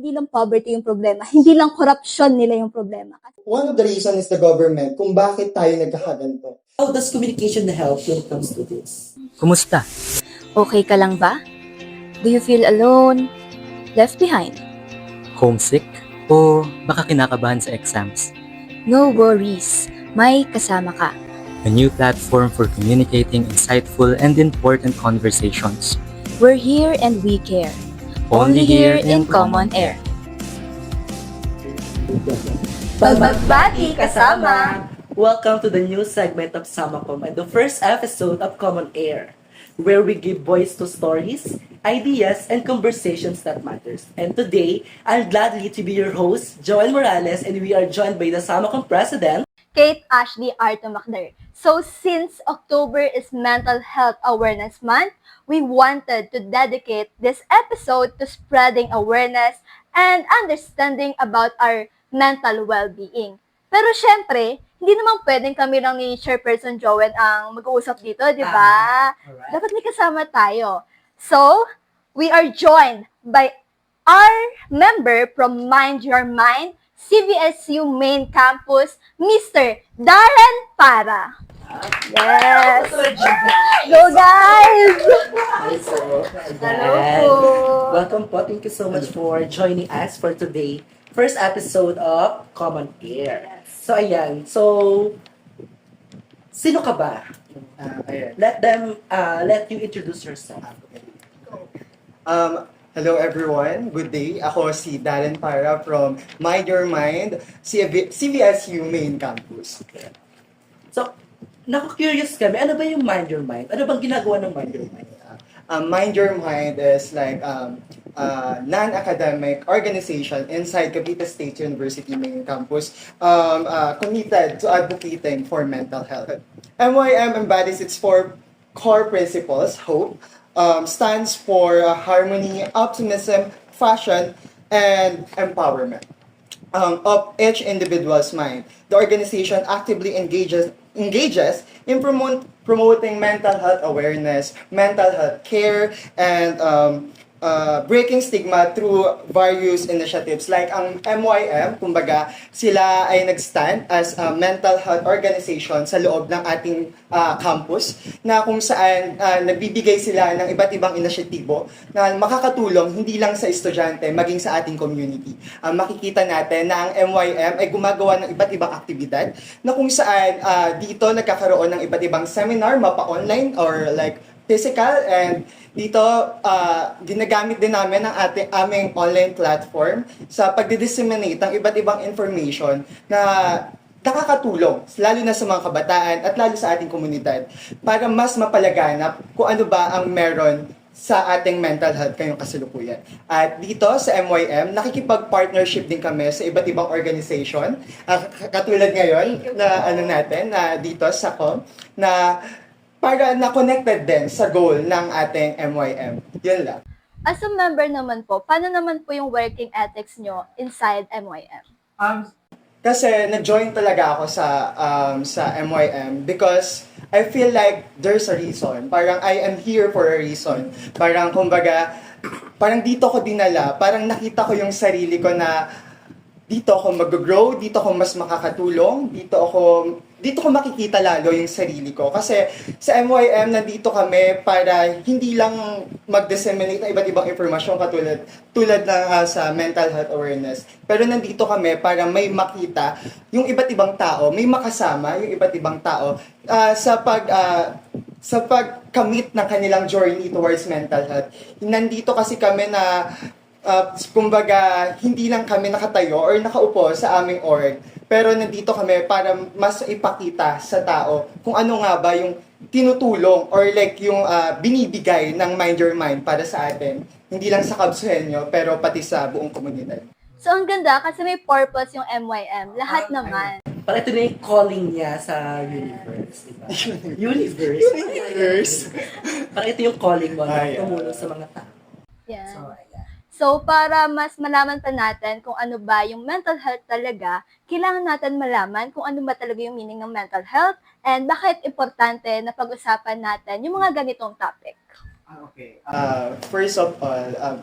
hindi lang poverty yung problema, hindi lang corruption nila yung problema. One of the reasons is the government kung bakit tayo nagkakaganto. How does communication help when it comes to this? Kumusta? Okay ka lang ba? Do you feel alone? Left behind? Homesick? O baka kinakabahan sa exams? No worries. May kasama ka. A new platform for communicating insightful and important conversations. We're here and we care. Only here in Common Air. Bagbati kasama! Welcome to the new segment of Samacom and the first episode of Common Air, where we give voice to stories, ideas, and conversations that matters. And today, I'm gladly to be your host, Joel Morales, and we are joined by the Samacom President, Kate Ashley Arto Macder. So since October is Mental Health Awareness Month, we wanted to dedicate this episode to spreading awareness and understanding about our mental well-being. Pero syempre, hindi naman pwedeng kami lang ni Chairperson Joel ang mag-uusap dito, di ba? Alright. Dapat may kasama tayo. So, we are joined by our member from Mind Your Mind, CVSU Main Campus, Mr. Darren Para. Yes! Go guys! Hello po! Welcome po. Thank you so much for joining us for today first episode of Common Air. So, ayan. So, sino ka ba? Ayan. Let you introduce yourself. Hello everyone, good day. Ako si Darren Para from Mind Your Mind, CVSU Main Campus. So, naku-curious kami, ano ba yung Mind Your Mind? Ano bang ginagawa ng Mind Your Mind? Mind Your Mind is like non-academic organization inside Cavite State University Main Campus committed to advocating for mental health. MYM embodies its four core principles: hope, stands for harmony, optimism, fashion, and empowerment of each individual's mind. The organization actively engages in promoting mental health awareness, mental health care, and breaking stigma through various initiatives. Like ang MYM, kumbaga, sila ay nag-stand as a mental health organization sa loob ng ating campus, na kung saan nagbibigay sila ng iba't ibang inisyatibo na makakatulong hindi lang sa estudyante, maging sa ating community. Makikita natin na ang MYM ay gumagawa ng iba't ibang aktibidad na kung saan dito nagkakaroon ng iba't ibang seminar, mapa-online or like physical, and dito ginagamit din namin ang aming online platform sa pagdi-disseminate ng iba't ibang information na nakakatulong, lalo na sa mga kabataan at lalo sa ating komunidad, para mas mapalaganap kung ano ba ang meron sa ating mental health ngayong kasalukuyan. At dito sa MYM, nakikipag-partnership din kami sa iba't ibang organization, katulad ngayon na dito sa COM, na para na-connected din sa goal ng ating MYM. Yun lang. As a member naman po, paano naman po yung working ethics nyo inside MYM? Kasi na-join talaga ako sa MYM because I feel like there's a reason. Parang I am here for a reason. Parang kumbaga, parang dito ko dinala, parang nakita ko yung sarili ko na dito ako mag-grow, dito ako mas makakatulong, dito ko makikita lalo yung sarili ko. Kasi sa MYM, nandito kami para hindi lang mag-disseminate ng iba't ibang informasyon tulad ng sa mental health awareness. Pero nandito kami para may makita yung iba't ibang tao, may makasama yung iba't ibang tao sa pagkamit ng kanilang journey towards mental health. Nandito kasi kami na kumbaga, hindi lang kami nakatayo or nakaupo sa aming org, pero nandito kami para mas ipakita sa tao kung ano nga ba yung tinutulong or like yung binibigay ng Mind Your Mind para sa atin. Hindi lang sa Kabsuhenyo, pero pati sa buong komunidad. So, ang ganda kasi may purpose yung MYM. Lahat naman. Parang ito na yung calling niya sa universe, di ba? Universe? Parang ito yung calling mo na tumulong sa mga tao. Yan. So, ayan. So, para mas malaman pa natin kung ano ba yung mental health talaga, kailangan natin malaman kung ano ba talaga yung meaning ng mental health and bakit importante na pag-usapan natin yung mga ganitong topic. Okay. First of all,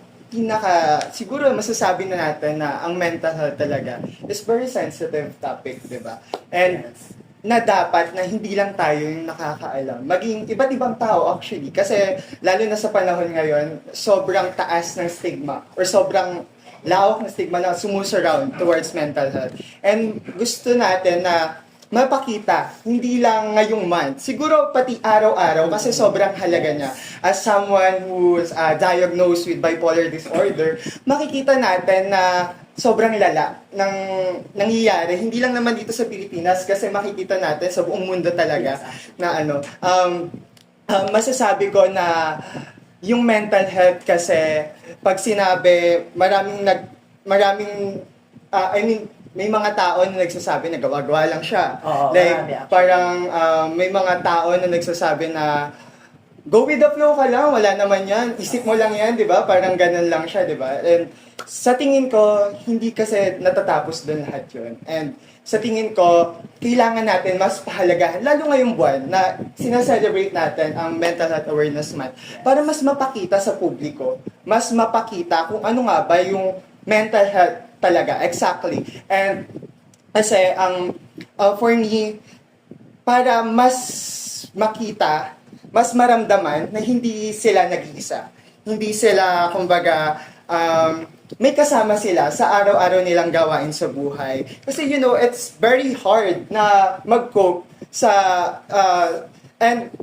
siguro masasabi na natin na ang mental health talaga is very sensitive topic, di ba? And na dapat na hindi lang tayo yung nakakaalam. Maging iba't ibang tao actually. Kasi lalo na sa panahon ngayon, sobrang taas ng stigma or sobrang lawak ng stigma na sumusurround towards mental health. And gusto natin na mapakita, hindi lang ngayong month, siguro pati araw-araw kasi sobrang halaga niya. As someone who's diagnosed with bipolar disorder, makikita natin na sobrang lala ng nangyayari. Hindi lang naman dito sa Pilipinas kasi makikita natin sa buong mundo talaga na masasabi ko na yung mental health kasi pag sinabi may mga tao na nagsasabi na gawa-gawa lang siya. Oo, like, marami actually. parang may mga tao na nagsasabi na go with the flow ka lang, wala naman yan. Isip mo lang yan, di ba? Parang ganun lang siya, di ba? And sa tingin ko, hindi kasi natatapos doon lahat yun. And sa tingin ko, kailangan natin mas pahalagahan, lalo ngayong buwan na sinaselebrate natin ang Mental Health Awareness Month para mas mapakita sa publiko, mas mapakita kung ano nga ba yung mental health talaga, exactly. And kasi for me, para mas makita, mas maramdaman na hindi sila nag-iisa. Hindi sila, kumbaga, may kasama sila sa araw-araw nilang gawain sa buhay. Kasi it's very hard na mag-cope sa and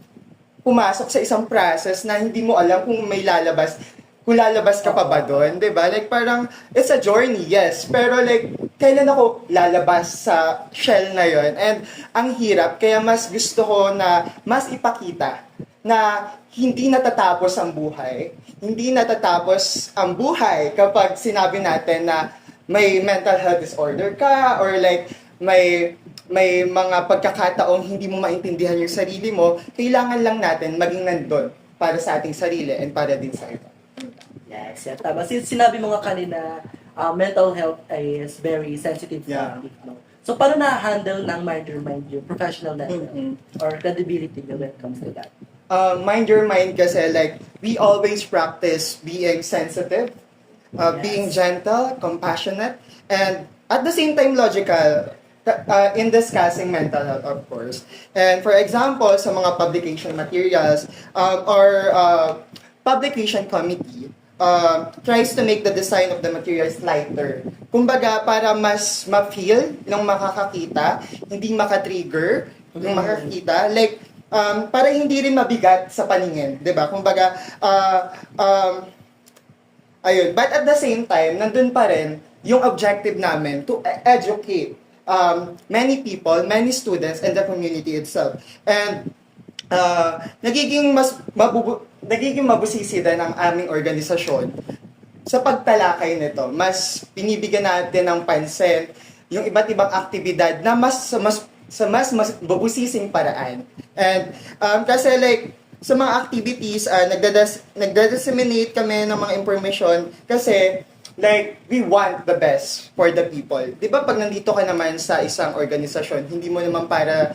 pumasok sa isang process na hindi mo alam kung lalabas ka pa ba doon, 'di ba? Like parang it's a journey, yes, pero like kailan ako lalabas sa shell na 'yon? And ang hirap kaya mas gusto ko na mas ipakita na hindi natatapos ang buhay. Hindi natatapos ang buhay kapag sinabi natin na may mental health disorder ka or like may mga pagkakataong hindi mo maintindihan yung sarili mo, kailangan lang natin maging nandun para sa ating sarili and para din sa iba. Yes, yeah, tama. Sinabi mo nga kanina, mental health is very sensitive topic, no? So, paano na-handle ng mind yung professional level or credibility nyo when it comes to that? Mind your mind kasi like we always practice being sensitive, being gentle, compassionate, and at the same time logical in discussing mental health, of course. And for example, sa mga publication materials, our publication committee tries to make the design of the materials lighter. Kumbaga, para mas ma-feel ng makakakita, hindi maka-trigger yung makakakita. Like, para hindi rin mabigat sa paningin, 'di ba? Kumbaga, ayun. But at the same time, nandun pa rin yung objective namin to educate many people, many students, and the community itself. And nagiging mabusisi din ang aming organisasyon sa pagtalakay nito. Mas binibigyan natin ng pansin yung iba't ibang aktibidad na mas mabusising paraan. And kasi like sa mga activities, nagda-disseminate kami ng mga information kasi like, we want the best for the people. Di ba pag nandito ka naman sa isang organisasyon, hindi mo naman para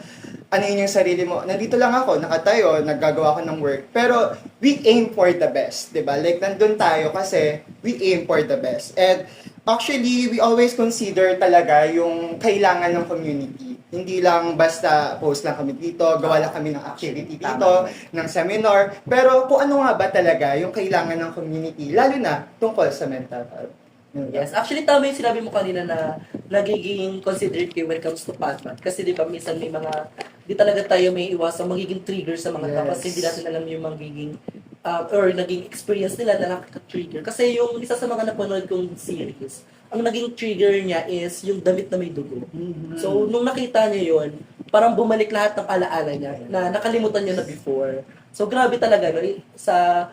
ano yun yung sarili mo. Nandito lang ako, nakatayo, naggagawa ko ng work. Pero we aim for the best, di ba? Like, nandun tayo kasi we aim for the best. And actually, we always consider talaga yung kailangan ng community. Hindi lang basta post lang kami dito, gawa lang kami ng activity dito, ng seminar. Pero kung ano nga ba talaga yung kailangan ng community, lalo na tungkol sa mental health. Yes, actually tama yung sinabi mo kanina na nagiging considerate kayo when it comes to PADMAT. Kasi di ba minsan may mga, di talaga tayo may iwasang magiging trigger sa mga tao kasi hindi natin alam yung magiging or naging experience nila na nakaka-trigger. Kasi yung isa sa mga napanood kong series, ang naging trigger niya is yung damit na may dugo. So, nung nakita niya yun, parang bumalik lahat ng alaala niya na nakalimutan niya na before. So, grabe talaga, no? Sa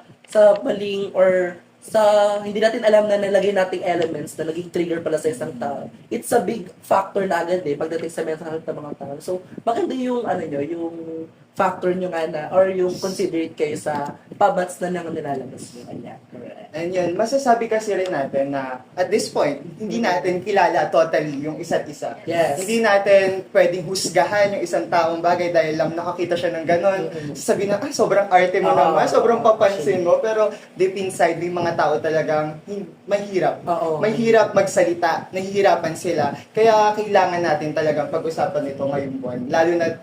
maling or sa hindi natin alam na nalagay nating elements na naging trigger pala sa isang tao. It's a big factor na agad pagdating sa mental health ng mga tao. So, maganda yung yung factor nyo nga na, or yung considerate kayo sa pabats na nang nilalabas nyo. Ayan, correct. And yun, masasabi kasi rin natin na at this point, hindi natin kilala totally yung isa't isa. Yes. Hindi natin pwedeng husgahan yung isang taong bagay dahil lang nakakita siya ng ganon. Sasabihin na, sobrang arte mo naman, sobrang papansin mo. Pero deep inside, may mga tao talagang mahirap. Oo. Mahirap magsalita, nahihirapan sila. Kaya kailangan natin talagang pag-usapan ito ngayong buwan. Lalo na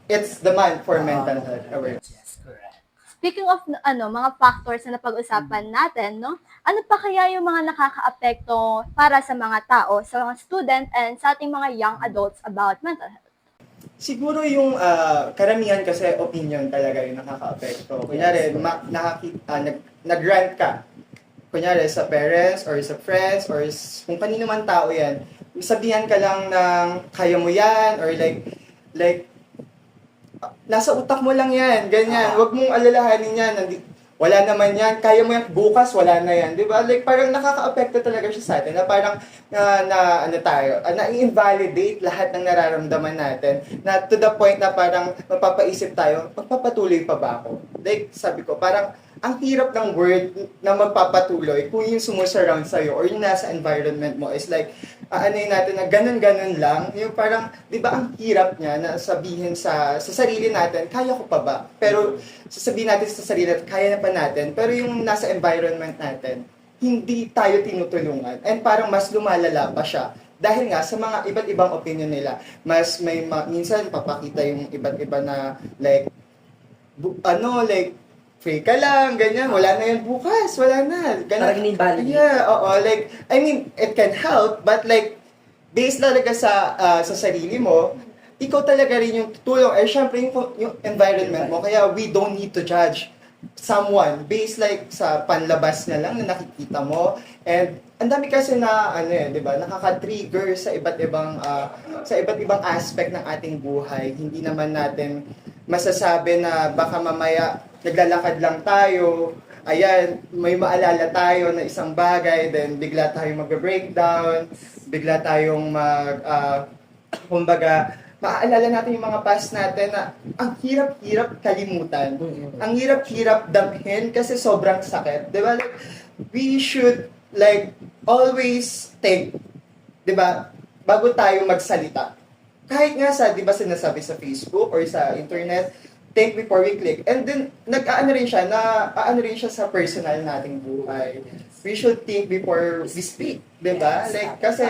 it's the month for mental health awareness. Yes, correct. Speaking of mga factors na napag-usapan natin, no? Ano pa kaya yung mga nakakaapekto para sa mga tao, sa mga student and sa ating mga young adults about mental health? Siguro yung karamihan kasi opinion talaga yung nakaka-apekto. Kunyari, nag-rant ka. Kunyari, sa parents or sa friends or kung kanino man tao yan, sabihan ka lang ng kaya mo yan or like nasa utak mo lang yan, ganyan. Huwag mong alalahanin yan. Wala naman yan. Kaya mo yan. Bukas, wala na yan. Di ba? Like, parang nakaka-apekto talaga siya sa atin. Na parang, na-invalidate lahat ng nararamdaman natin. Na to the point na parang mapapaisip tayo, magpapatuloy pa ba ako? Like, sabi ko, parang, ang hirap ng word na magpapatuloy kung yung sumusurround sa'yo or yung nasa environment mo is like, natin na ganun-ganun lang. Yung parang, di ba ang hirap niya na sabihin sa sarili natin, kaya ko pa ba? Pero sasabihin natin sa sarili natin, kaya na pa natin. Pero yung nasa environment natin, hindi tayo tinutulungan. And parang mas lumalala pa siya. Dahil nga, sa mga iba't ibang opinion nila, mas may minsan papakita yung iba't iba na like, free ka lang, ganyan, wala na yan bukas, wala na. Ganun. Parang in-invalidate. Yeah, oo, like, I mean, it can help, but like, based talaga sa sarili mo, ikaw talaga rin yung tutulong. Syempre, yung environment mo, kaya we don't need to judge someone based like sa panlabas na lang na nakikita mo. And ang dami kasi na, 'di ba, nakaka-trigger sa iba't ibang aspect ng ating buhay. Hindi naman natin masasabi na baka mamaya naglalakad lang tayo, ayan, may maalala tayo na isang bagay, then bigla tayong mag-breakdown, bigla tayong kumbaga, maaalala natin yung mga past natin na ang hirap-hirap kalimutan. Ang hirap-hirap damhin kasi sobrang sakit. Di ba? Like, we should always think, di ba, bago tayo magsalita. Kahit nga di ba sinasabi sa Facebook or sa internet, think before we click. And then, nag-aano rin siya sa personal nating buhay. We should think before we speak, di ba? Like, kasi,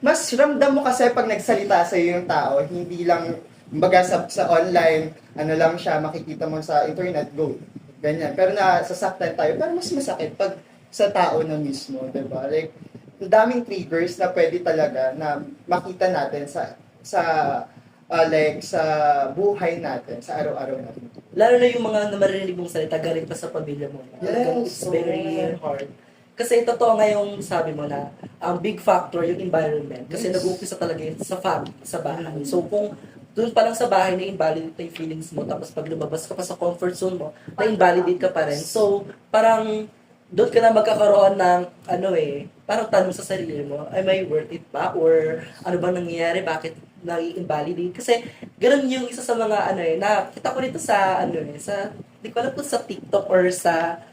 mas ramdam mo kasi pag nagsalita sa yung tao, hindi lang, baga sa online, lang siya, makikita mo sa internet, go. Ganyan. Pero nasasaktan tayo, pero mas masakit pag sa tao na mismo, di ba? Like, daming triggers na pwede talaga na makita natin sa buhay natin, sa araw-araw natin. Lalo na yung mga maririnig mong salita, galing pa sa pamilya mo. Yes, It's very hard. Kasi totoo nga yung sabi mo na ang big factor yung environment. Kasi nag-uumpisa talaga yun sa family, sa bahay. So kung doon pa lang sa bahay na-invalidate na yung feelings mo, tapos pag lumabas ka pa sa comfort zone mo, na-invalidate ka pa rin. So parang doon ka na magkakaroon ng parang tanong sa sarili mo, am I worth it ba? Or ano bang nangyayari? Bakit nai-invalidate? Kasi ganun yung isa sa mga nakita ko dito sa di ko alam kung sa TikTok or sa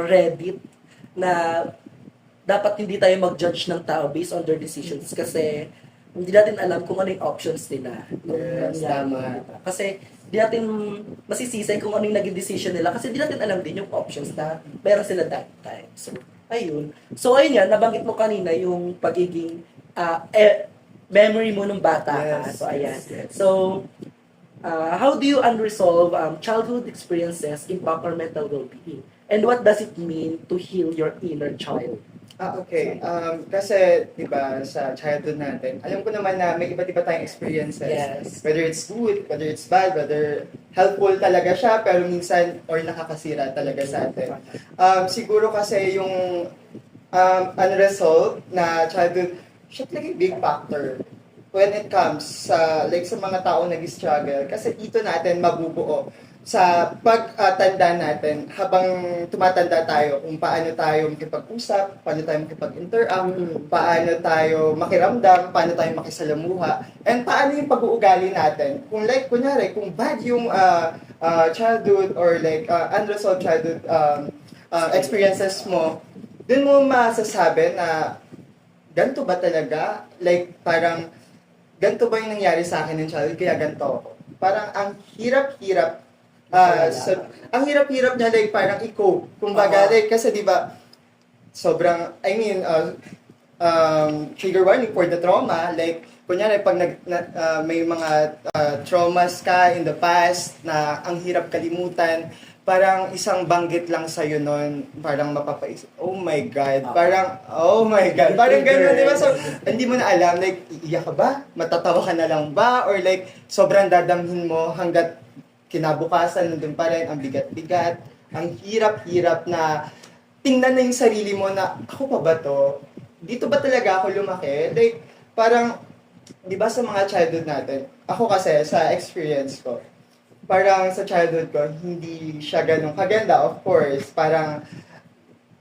Reddit na dapat hindi tayo mag-judge ng tao based on their decisions kasi hindi natin alam kung ano yung options nila. Yes, tama. Kasi di natin masisisay kung ano yung naging decision nila kasi di natin alam din yung options na meron sila that time. So, ayun. So, ayun yan, nabanggit mo kanina yung pagiging memory mo nung bata ka. Yes, So, ayan. yes. So, how do you unresolve childhood experiences impact our mental well-being? And what does it mean to heal your inner child? Okay. Kasi, di ba, sa childhood natin, alam ko naman na may iba't iba tayong experiences. Yes. Whether it's good, whether it's bad, whether helpful talaga siya, pero minsan, or nakakasira talaga sa atin. Siguro kasi yung unresolved na childhood, siya talaga yung big factor when it comes sa mga tao nag-struggle. Kasi dito natin mabubuo sa pagtanda natin, habang tumatanda tayo, kung paano tayo makipag-usap, paano tayo makipag-interact, paano tayo makiramdam, paano tayo makisalamuha, and paano yung pag-uugali natin. Kung like, kunyari, kung bad yung childhood or like unresolved childhood experiences mo, dun mo masasabi na ganito ba talaga? Like, parang, ganito ba yung nangyari sa akin ng childhood, kaya ganito ako. Parang ang hirap-hirap, ang hirap-hirap niya, like, parang i-cope. Kumbaga, like, kasi di ba, sobrang, I mean, trigger warning for the trauma, like, kunyari, pag may mga traumas ka in the past na ang hirap kalimutan, parang isang banggit lang sa'yo nun, parang mapapaisip, oh my God, parang, oh my God, parang gano'n, di ba? So, hindi mo na alam, like, iiyak ka ba? Matatawa ka na lang ba? Or like, sobrang dadamhin mo hanggat kinabukasan, nandun pa rin, ang bigat-bigat, ang hirap-hirap na tingnan na yung sarili mo na, ako pa ba to? Dito ba talaga ako lumaki? Like, parang, di ba sa mga childhood natin, ako kasi, sa experience ko, parang sa childhood ko, hindi siya ganun kaganda, of course. Parang,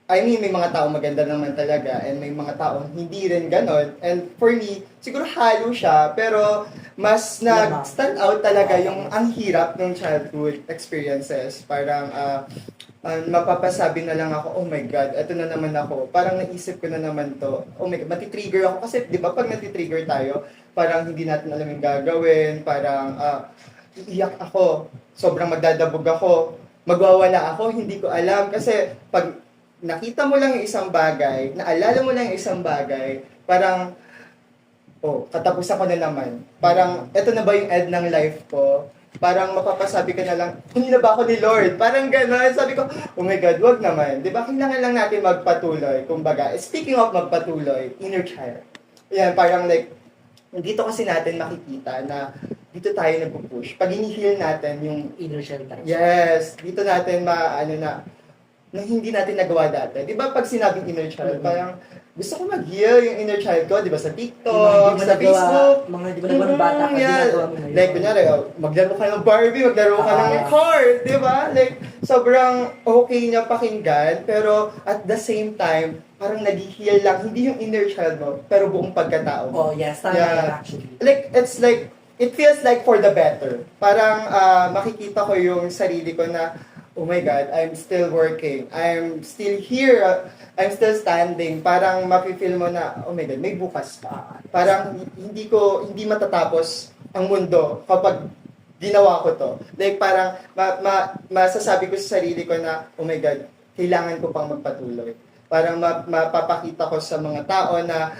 I mean, may mga tao maganda naman talaga, and may mga tao hindi rin ganun. And for me, siguro halo siya, pero mas nag-stand out talaga yung ang hirap ng childhood experiences. Parang, mapapasabi na lang ako, oh my God, eto na naman ako. Parang naisip ko na naman to. Oh my God, matitrigger ako. Kasi, di ba, pag natitrigger tayo, parang hindi natin alam yung gagawin, parang, iiyak ako, sobrang magdadabog ako, magwawala ako, hindi ko alam. Kasi pag nakita mo lang yung isang bagay, naalala mo lang yung isang bagay, parang, oh, katapusan ko na naman. Parang, eto na ba yung end ng life ko? Parang mapapasabi ka na lang, hindi na ba ako ni Lord? Parang gano'n. Sabi ko, oh my God, wag naman. Di ba, kailangan lang natin magpatuloy. Kumbaga, speaking of magpatuloy, inner child. Yan, parang like, dito kasi natin makikita na dito tayo nagpo-push. Pag ini-heal natin yung Inner child tayo. yes, dito natin na hindi natin nagawa dati. 'Di ba pag sinabing inner child, parang gusto ko mag-heal yung inner child ko, 'di ba sa TikTok, sa Facebook, Mga hindi mo nagawa ng bata ka, ginagawa mo ngayon. Like, kunyari, maglaro ka ng Barbie, maglaro ka ng car, di ba? Like, sobrang okay niya pakinggan, pero at the same time, parang nag-heal lang, hindi yung inner child mo, pero buong pagkatao mo. Oh, yes, tama Yeah. yan actually. Like, it's like, it feels like for the better. Parang makikita ko yung sarili ko na, oh my God, I'm still working. I'm still here. I'm still standing. Parang mapifeel mo na, oh my God, may bukas pa. Parang hindi matatapos ang mundo kapag ginawa ko to. Like parang masasabi ko sa sarili ko na, oh my God, kailangan ko pang magpatuloy. Parang mapapakita ko sa mga tao na,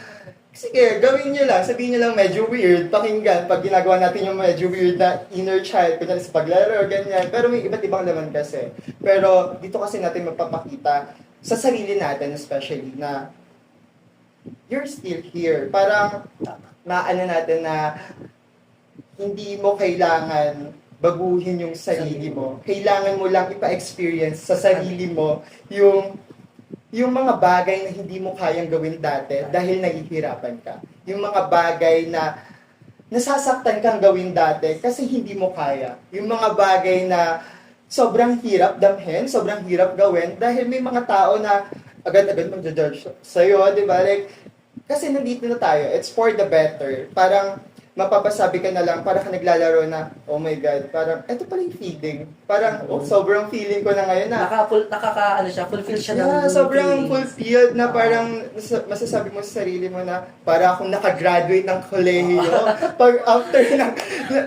sige, gawin nyo lang, sabihin nyo lang medyo weird, pakinggan, pag ginagawa natin yung medyo weird na inner child, kunyari sa paglaro, ganyan, pero may iba't ibang laman kasi. Pero dito kasi natin mapapakita sa sarili natin especially na you're still here. Parang maano natin na hindi mo kailangan baguhin yung sarili mo. Kailangan mo lang ipa-experience sa sarili mo yung mga bagay na hindi mo kayang gawin dati dahil nahihirapan ka. Yung mga bagay na nasasaktan kang gawin dati kasi hindi mo kaya. Yung mga bagay na sobrang hirap damhin, sobrang hirap gawin dahil may mga tao na agad-agad mag-judge sa'yo, di ba? Like, kasi nandito na tayo, it's for the better. Parang mapapasabi ka na lang, parang ka naglalaro na, oh my God, parang, eto pala yung feeling. Parang, sobrang feeling ko na ngayon na, Fulfill siya yeah, ng sobrang feelings. fulfilled na parang masasabi mo sa sarili mo na para akong nakagraduate ng kolehiyo. Pag after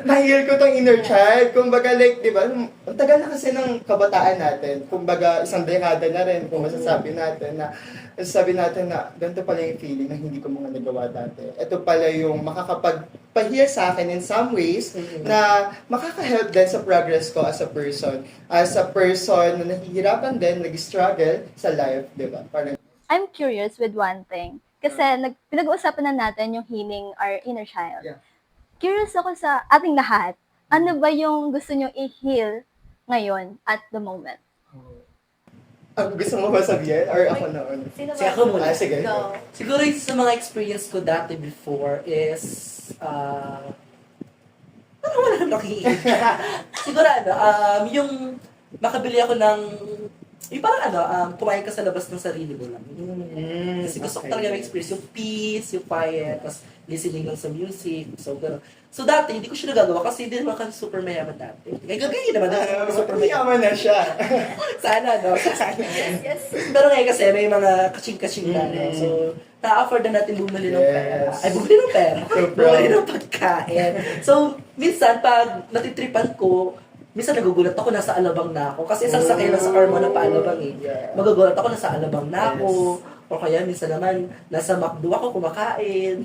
na-heal ko tong inner child, kumbaga like, di ba, ang tagal na kasi ng kabataan natin. Kumbaga, isang dekada na rin kung masasabi natin na ganito pala yung feeling na hindi ko mga nagawa dati. Ito pala yung makakapagpa-heal sa akin in some ways na makaka-help din sa progress ko as a person. As a person na nahihirapan din, nag-struggle sa life, di ba? Parang, I'm curious with one thing. Kasi pinag-uusapan na natin yung healing our inner child. Yeah. Curious ako sa ating lahat. Ano ba yung gusto nyo i-heal ngayon at the moment? gusto mo ba sabihin? Or ako na? Sino Sige, ako muna. Sige. Go. Siguro yung sa mga experience ko dati before is, parang wala naman nakikinig. siguro yung makabili ako ng, yung parang kumain ka sa labas ng sarili mo lang. Kasi gusto ko talaga ma-experience yung peace, yung quiet, tapos listening lang sa music. So, gano'n. So, dati, hindi ko siya nagagawa kasi hindi naman kasi super mayaman dati. Gagawin naman ako super mayaman. Mayaman na siya. Sana, no? Yes. Pero ngayon kasi may mga kaching-kaching na, no? So, na-afford na natin bumili ng pera. Yes. Ay, bumili ng pera. So Bumili proud. ng pagkain. So, minsan, pag natitripan ko, minsan nagugulat ako, nasa Alabang na ako. Kasi isang sakay lang sa car mo na pa-Alabang eh. Yeah. Magugulat ako, nasa Alabang na ako. O kaya minsan naman, nasa McDo ako kumakain.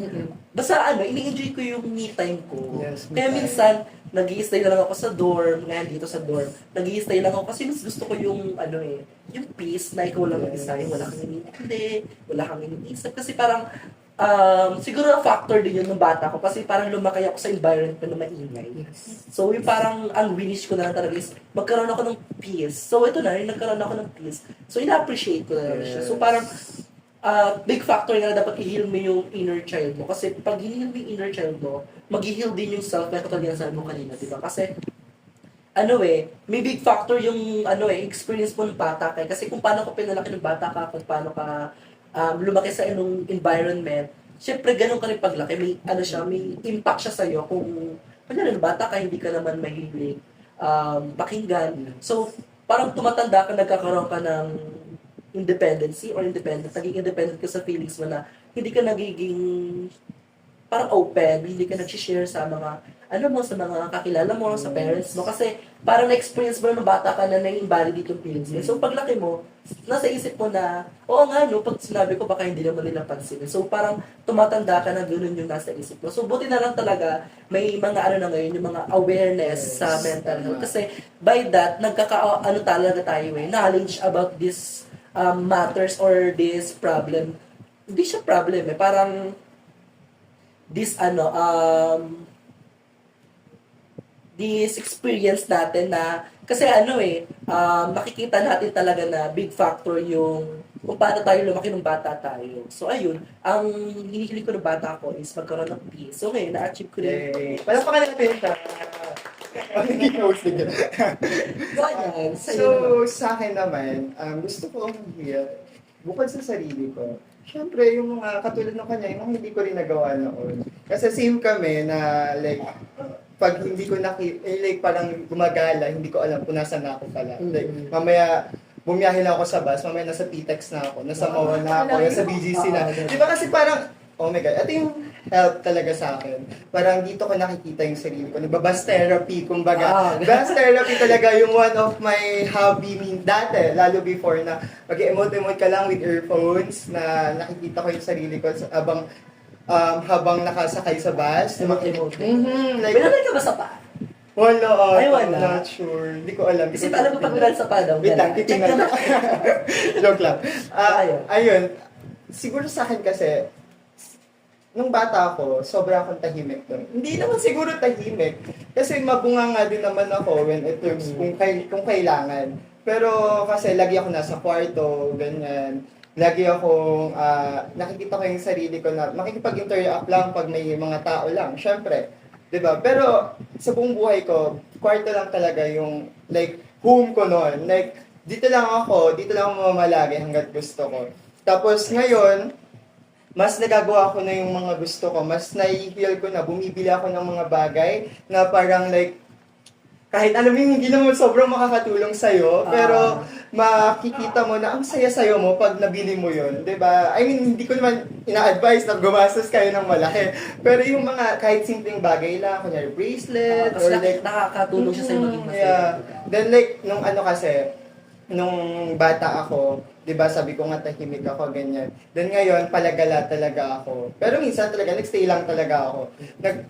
Basta ini-enjoy ko yung me time ko. Yes, me Kaya time. minsan, nag-i-stay na lang ako sa dorm, ngayon dito sa dorm. Nag-i-stay lang ako kasi mas gusto ko yung, yung peace na ikaw lang mag-isa, yung wala kang iniintindi, wala kang iniisip. Kasi parang, siguro ang factor din yun ng bata ko kasi parang lumaki ako sa environment na maingay. So, yung parang ang wish ko na lang talaga is magkaroon ako ng peace. So, ito na, yung nagkaroon ako ng peace. So, ina-appreciate ko na lang siya. So, parang, big factor nga dapat i-heal mo yung inner child mo. Kasi pag i-heal mo yung inner child mo, mag-heal din yung self na katulad yung sabi mo kanina, di ba? Kasi, may big factor yung, experience mo ng bata ka. Kasi kung paano ka pinalaki ng bata ka, kung paano ka lumaki sa inong environment, syempre ganun ka rin paglaki. May, may impact siya sa'yo kung, bata ka, hindi ka naman mahilig pakinggan. So, parang tumatanda ka, nagkakaroon ka ng independency or naging independent ka sa feelings mo na hindi ka nagiging parang open, hindi ka nag-share sa mga sa mga kakilala mo, sa parents mo, kasi parang na-experience mo ng bata ka na na-invalidate yung feelings mo. So, paglaki mo, nasa isip mo na, oo nga, no, pag sinabi ko, baka hindi naman nila pansinin. So, parang tumatanda ka na gano'n yung nasa isip mo. So, buti na lang talaga, may mga na ngayon, yung mga awareness sa mental health. Kasi, by that, talaga tayo knowledge about this matters or this problem. Hindi siya problem parang this this experience natin na kasi makikita natin talaga na big factor yung kung paano tayo lumaki ng bata tayo. So ayun, ang hinihiling ko ng bata ko is magkaroon ng peace. So ngayon, na-achieve ko rin. Yay! Palakpakan natin siya. Hindi close na Ganyan, sa'yo So, naman. sa akin naman, gusto ko heal bukod sa sarili ko. Siyempre, yung mga katulad ng kanya, yung mga hindi ko rin nagawa noon. Kasi same kami na like, pag hindi ko like parang gumagala, hindi ko alam kung nasaan na ako pala. Like, mamaya, bumiyahe lang ako sa bus, mamaya nasa PTEX na ako, nasa MOA na ako, nasa BGC na. Di ba kasi parang, oh my God, ito yung help talaga sa akin. Parang dito ko nakikita yung sarili ko. Nagbabas therapy, kumbaga. Bus therapy talaga yung one of my hobby dati, lalo before na mag-emote-emote ka lang with earphones, na nakikita ko yung sarili ko habang nakasakay sa bus. Emote. Like, Pinalay ka ba sa pa? wala, Ay, wala. not sure. Hindi ko alam. Kasi paano ko pag pinalay sa pa daw? Wait lang, Check titingnan na ko. Joke lang. Ayun. Ayun. Siguro sa akin kasi, nung bata ako, sobra akong tahimik doon. Hindi naman siguro tahimik. Kasi mabunga nga din naman ako when it terms, kung kailangan. Pero kasi lagi ako nasa kwarto, ganyan. Lagi akong, nakikita ko yung sarili ko na makikipag-interact lang pag may mga tao lang. Syempre. 'Di ba? Pero sa buong buhay ko, kwarto lang talaga yung like home ko noon. Like dito lang ako mamamalagi hangga't gusto ko. Tapos ngayon, mas nagagawa ko na yung mga gusto ko, mas nai-heal ko na, bumibili ako ng mga bagay na parang like kahit alam mo yung hindi naman sobrang makakatulong sa'yo, pero makikita mo na ang saya-sayo mo pag nabili mo yun, di ba? I mean, hindi ko naman ina-advise na gumastos kayo ng malaki, pero yung mga kahit simpleng bagay lang, kunyari bracelet, Kasi or like, nakakatulong siya sa'yo maging masaya. yeah. Then like, nung bata ako, di ba sabi ko nga tahimik ako, ganyan. Then ngayon, palagala talaga ako. Pero minsan talaga, nagstay lang talaga ako.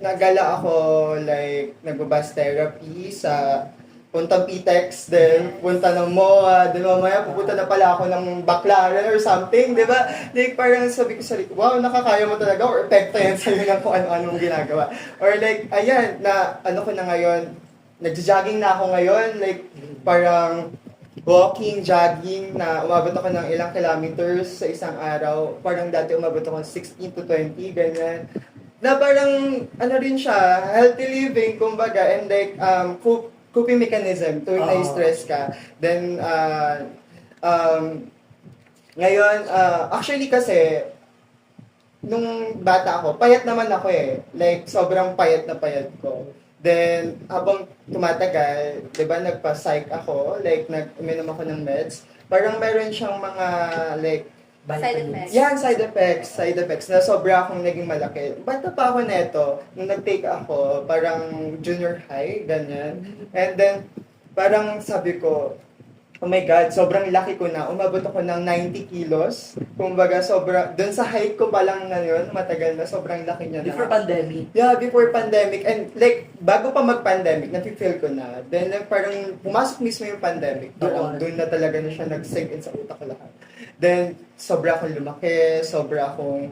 Nagala ako, like, nagbabas therapy sa puntang PTEX, then punta ng MOA, then mamaya pupunta na pala ako ng Baclaran or something, di ba? Like, parang sabi ko sa wow, nakakaya mo talaga, or epekto yan sa'yo ng kung ano-anong ginagawa. Or like, ayan, na ano ko na ngayon, nagja-jogging na ako ngayon, like, parang walking, jogging, na umabot ako ng ilang kilometers sa isang araw. Parang dati umabot ako ng 16 to 20, ganyan. Na parang, ano rin siya, healthy living, kumbaga, and like, coping mechanism tuwing na-stress ka. Then, ngayon, actually kasi, nung bata ako, payat naman ako eh. Like, sobrang payat na payat ko. Then, habang tumatagal, di ba, nagpa-psych ako, like, uminom ako ng meds. Parang meron siyang mga, like, Side effects. yan, side effects na sobra akong naging malaki. Bata pa ako neto, nung nag-take ako, parang junior high, ganyan. And then, parang sabi ko, oh my God, sobrang laki ko na. Umabot ako ng 90 kilos. Kumbaga, dun sa height ko pa lang ngayon, matagal na, sobrang laki niya na. Before pandemic. Yeah, before pandemic. And like, bago pa mag-pandemic, nafe-feel ko na. Then parang pumasok mismo yung pandemic. Doon na talaga na siya nag-sink in sa utak ko lahat. Then, sobra akong lumaki, sobra akong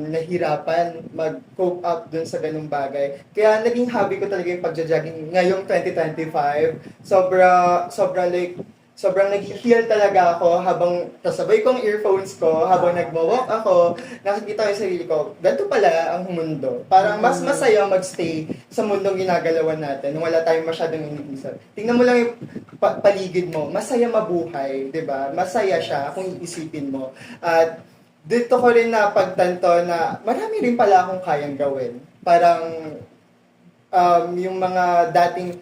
nahirapan mag-cope up dun sa ganung bagay. Kaya naging hobby ko talaga yung pagja-jogging ngayong 2025. Sobrang nag-heal talaga ako habang kasabay kong earphones ko, habang nagmo-walk ako, nakikita ko yung sarili ko, ganito pala ang mundo. Parang mas masaya magstay sa mundong ginagalawan natin nung wala tayong masyadong iniisip. Tingnan mo lang yung paligid mo, masaya mabuhay, di ba? Masaya siya kung iisipin mo. At dito ko rin napagtanto na marami rin pala akong kayang gawin. Parang yung mga dating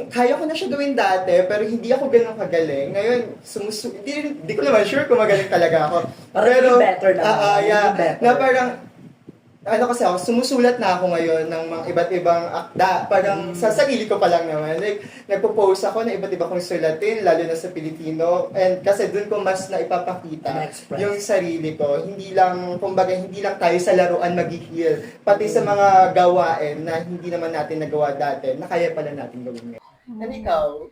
kaya ko na siya gawin dati, pero hindi ako ganun kagaling. Ngayon, hindi ko naman sure kung magaling talaga ako. Parang pero, yung better na. Yeah, better. na parang, kasi ako, sumusulat na ako ngayon ng mga iba't ibang akda. Parang sa sarili ko pa lang naman. Like, nagpo-post ako na iba't iba kong sulatin, lalo na sa Pilipino. And kasi dun ko mas naipapakita yung sarili ko. Hindi lang tayo sa laruan mag-heal. Pati sa mga gawain na hindi naman natin nagawa dati, na kaya pala natin gawin ngayon. And ikaw?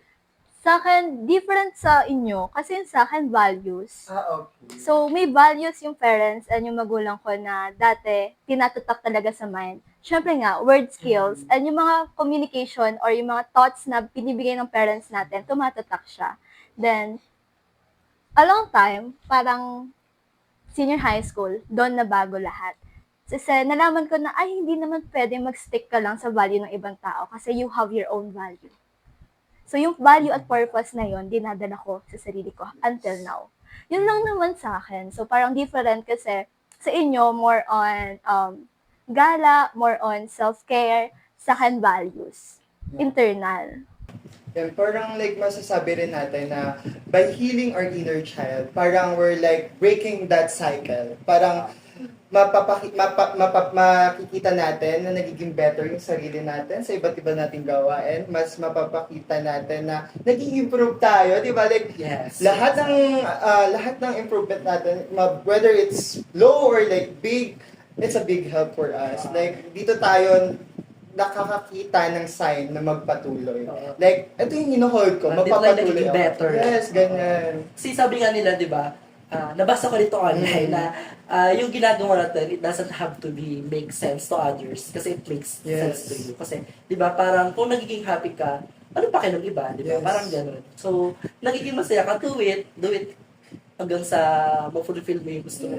Sa akin, different sa inyo. Kasi yung sa akin, values. Okay. So, may values yung parents and yung magulang ko na dati, tinatatak talaga sa mind. Siyempre nga, word skills and yung mga communication or yung mga thoughts na binibigay ng parents natin, tumatatak siya. Then, a long time, parang senior high school, doon na bago lahat. Kasi nalaman ko na, ay, hindi naman pwede mag-stick ka lang sa value ng ibang tao kasi you have your own value. So, yung value at purpose na yon dinadala ko sa sarili ko until now. Yun lang naman sa akin. So, parang different kasi sa inyo, more on gala, more on self-care, sa akin values. Internal. Yan, parang like masasabi rin natin na by healing our inner child, parang we're like breaking that cycle. Parang makikita natin na nagiging better yung sarili natin sa iba't iba nating gawain. Mas mapapakita natin na nag-i-improve tayo, di ba? Like, yes. Lahat ng improvement natin, whether it's low or like big, it's a big help for us. Like, dito tayo nakakakita ng sign na magpatuloy. Like, ito yung hino-hold ko, magpapatuloy ako. Better. Yes, ganyan. Kasi sabi nga nila, di ba, nabasa ko dito online na yung ginagawa natin, it doesn't have to make sense to others kasi it makes sense to you. Kasi, di ba, parang kung nagiging happy ka, ano pa kayo ng iba, di ba? Parang gano'n. So, nagiging masaya ka, do it hanggang sa ma-fulfill mo yung gusto mo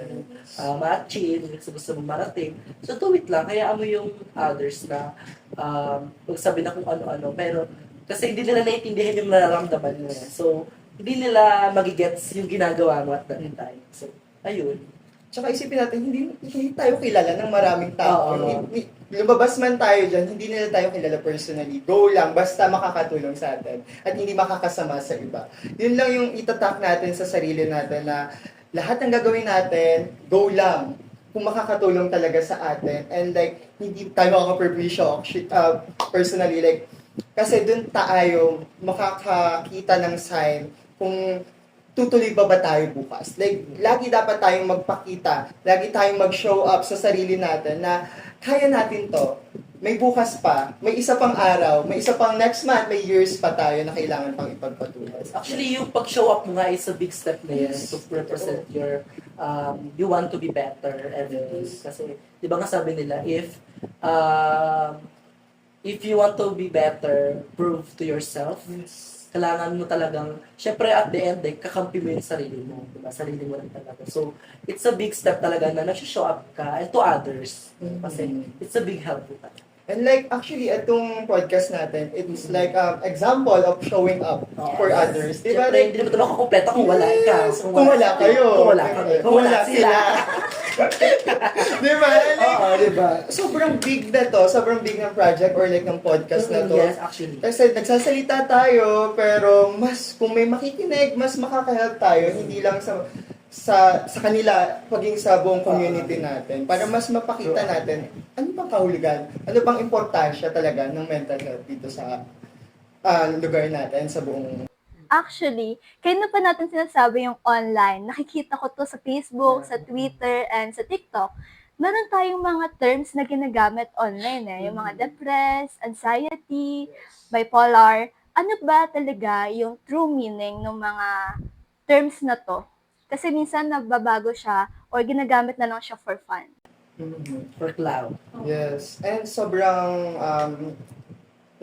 ma-achieve, gusto mo marating. So, do it lang. Kaya mo yung others na magsabi na kung ano-ano. Pero, kasi hindi nila naiintindihan yung nararamdaman mo. So, hindi nila magigets yung ginagawa mo at that time. So, ayun. Tsaka isipin natin, hindi tayo kilala ng maraming tao. Lumabas man tayo dyan, hindi nila tayo kilala personally. Go lang, basta makakatulong sa atin. At hindi makakasama sa iba. Yun lang yung itatak natin sa sarili natin na lahat ng gagawin natin, go lang. Kung makakatulong talaga sa atin. And like, hindi tayo makakaperwisyo personally. Like, kasi dun tayo makakakita ng sign kung tutuloy ba tayo bukas. Like, lagi dapat tayong magpakita, lagi tayong mag-show up sa sarili natin na kaya natin to. May bukas pa, may isa pang araw, may isa pang next month, may years pa tayo na kailangan pang ipagpatuloy. Actually, yung pag-show up mo nga is a big step na yan to represent your, you want to be better every day. Kasi, di ba nga sabi nila, if you want to be better, prove to yourself, kailangan mo talagang, syempre at the end, kakampi mo yung sarili mo. Diba? Sarili mo lang talaga. So, it's a big step talaga na nag-show up ka and to others. Kasi it's a big help mo talaga. And like, actually, itong podcast natin, it's like example of showing up for others. Di ba? Siyempre, hindi naman ito makukumpleto kung wala ikaw. Kung wala kayo. Kung wala kami. Kung wala sila. Di ba? Like, Oo, di ba? sobrang big na to, sobrang big ng project or like ng podcast na to. Yes, actually. Kasi nagsasalita tayo, pero mas, kung may makikinig, mas makaka-help tayo, hindi lang sa kanila, paging sa buong community natin, para mas mapakita natin ano bang kahulugan, ano bang importansya talaga ng mental health dito sa lugar natin, sa buong. Actually, kaya na pa natin sinasabi yung online. Nakikita ko to sa Facebook, sa Twitter, and sa TikTok. Meron tayong mga terms na ginagamit online Yung mga depressed, anxiety, bipolar. Ano ba talaga yung true meaning ng mga terms na to? Kasi minsan nagbabago siya or ginagamit na lang siya for fun. For cloud. Yes. And sobrang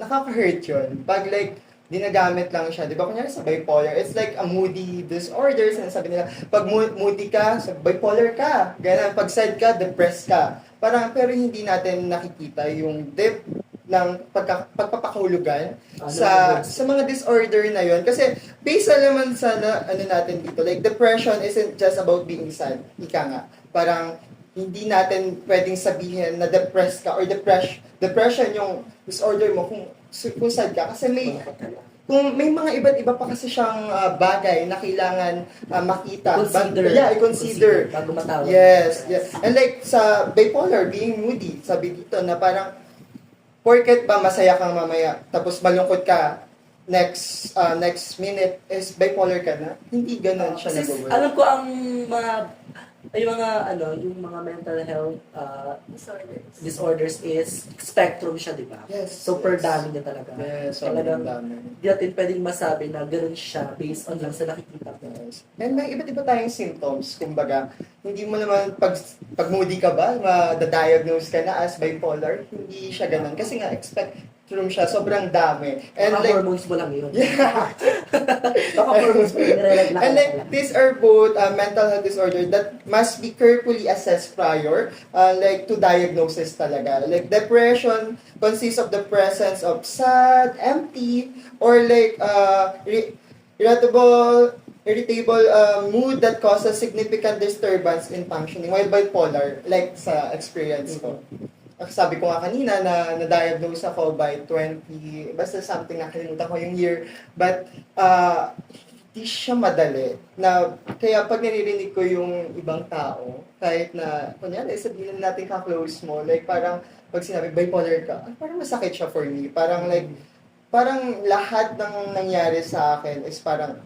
nakaka-hurt yun. Pag like, dinagamit lang siya. Di ba, kunyari sa bipolar, it's like a moody disorder. Sinasabi nila, pag moody ka, bipolar ka. Ganun, pag sad ka, depressed ka. Parang, pero hindi natin nakikita yung depth ng pagpapakahulugan sa mga disorder na yon. Kasi based na naman sa ano natin dito, like depression isn't just about being sad. Ika nga. Parang hindi natin pwedeng sabihin na depressed ka or depression yung disorder mo kung sad ka. Kasi kung may mga iba't iba pa kasi siyang bagay na kailangan makita. I-consider. Bago matawag. Yes. And like sa bipolar, being moody, sabi dito na parang porket ba masaya kang mamaya, tapos malungkot ka, next minute is bipolar ka na, hindi ganun siya nag-work. Alam ko ang yung mga mental health disorders is spectrum siya, di ba? Yes. Super yes. dami niya talaga. Yes, Talagang sobrang dami. hindi natin pwedeng masabi na gano'n siya based on lang sa nakikita ko. Yes. And may iba't iba tayong symptoms. Kumbaga, hindi mo naman pag moody ka ba, ma-diagnose ka na as bipolar, hindi siya ganun. Kasi nga, spectrum siya, sobrang dami. And Baka like, hormones mo lang yun. yeah. Baka hormones mo yung nire-regla And like, these are both mental health disorder that must be carefully assessed prior, like to diagnosis talaga. Like depression consists of the presence of sad, empty, or like irritable mood that causes significant disturbance in functioning. While bipolar, like sa experience ko. Sabi ko nga kanina na na-diagnose ako by 20, basta something, nakalimutan ko yung year. But, di siya madali. Kaya pag naririnig ko yung ibang tao, kahit na, kunyari, sabihin natin ka-close mo, like parang, pag sinabi, bipolar ka, parang masakit siya for me. Parang lahat ng nangyari sa akin is parang,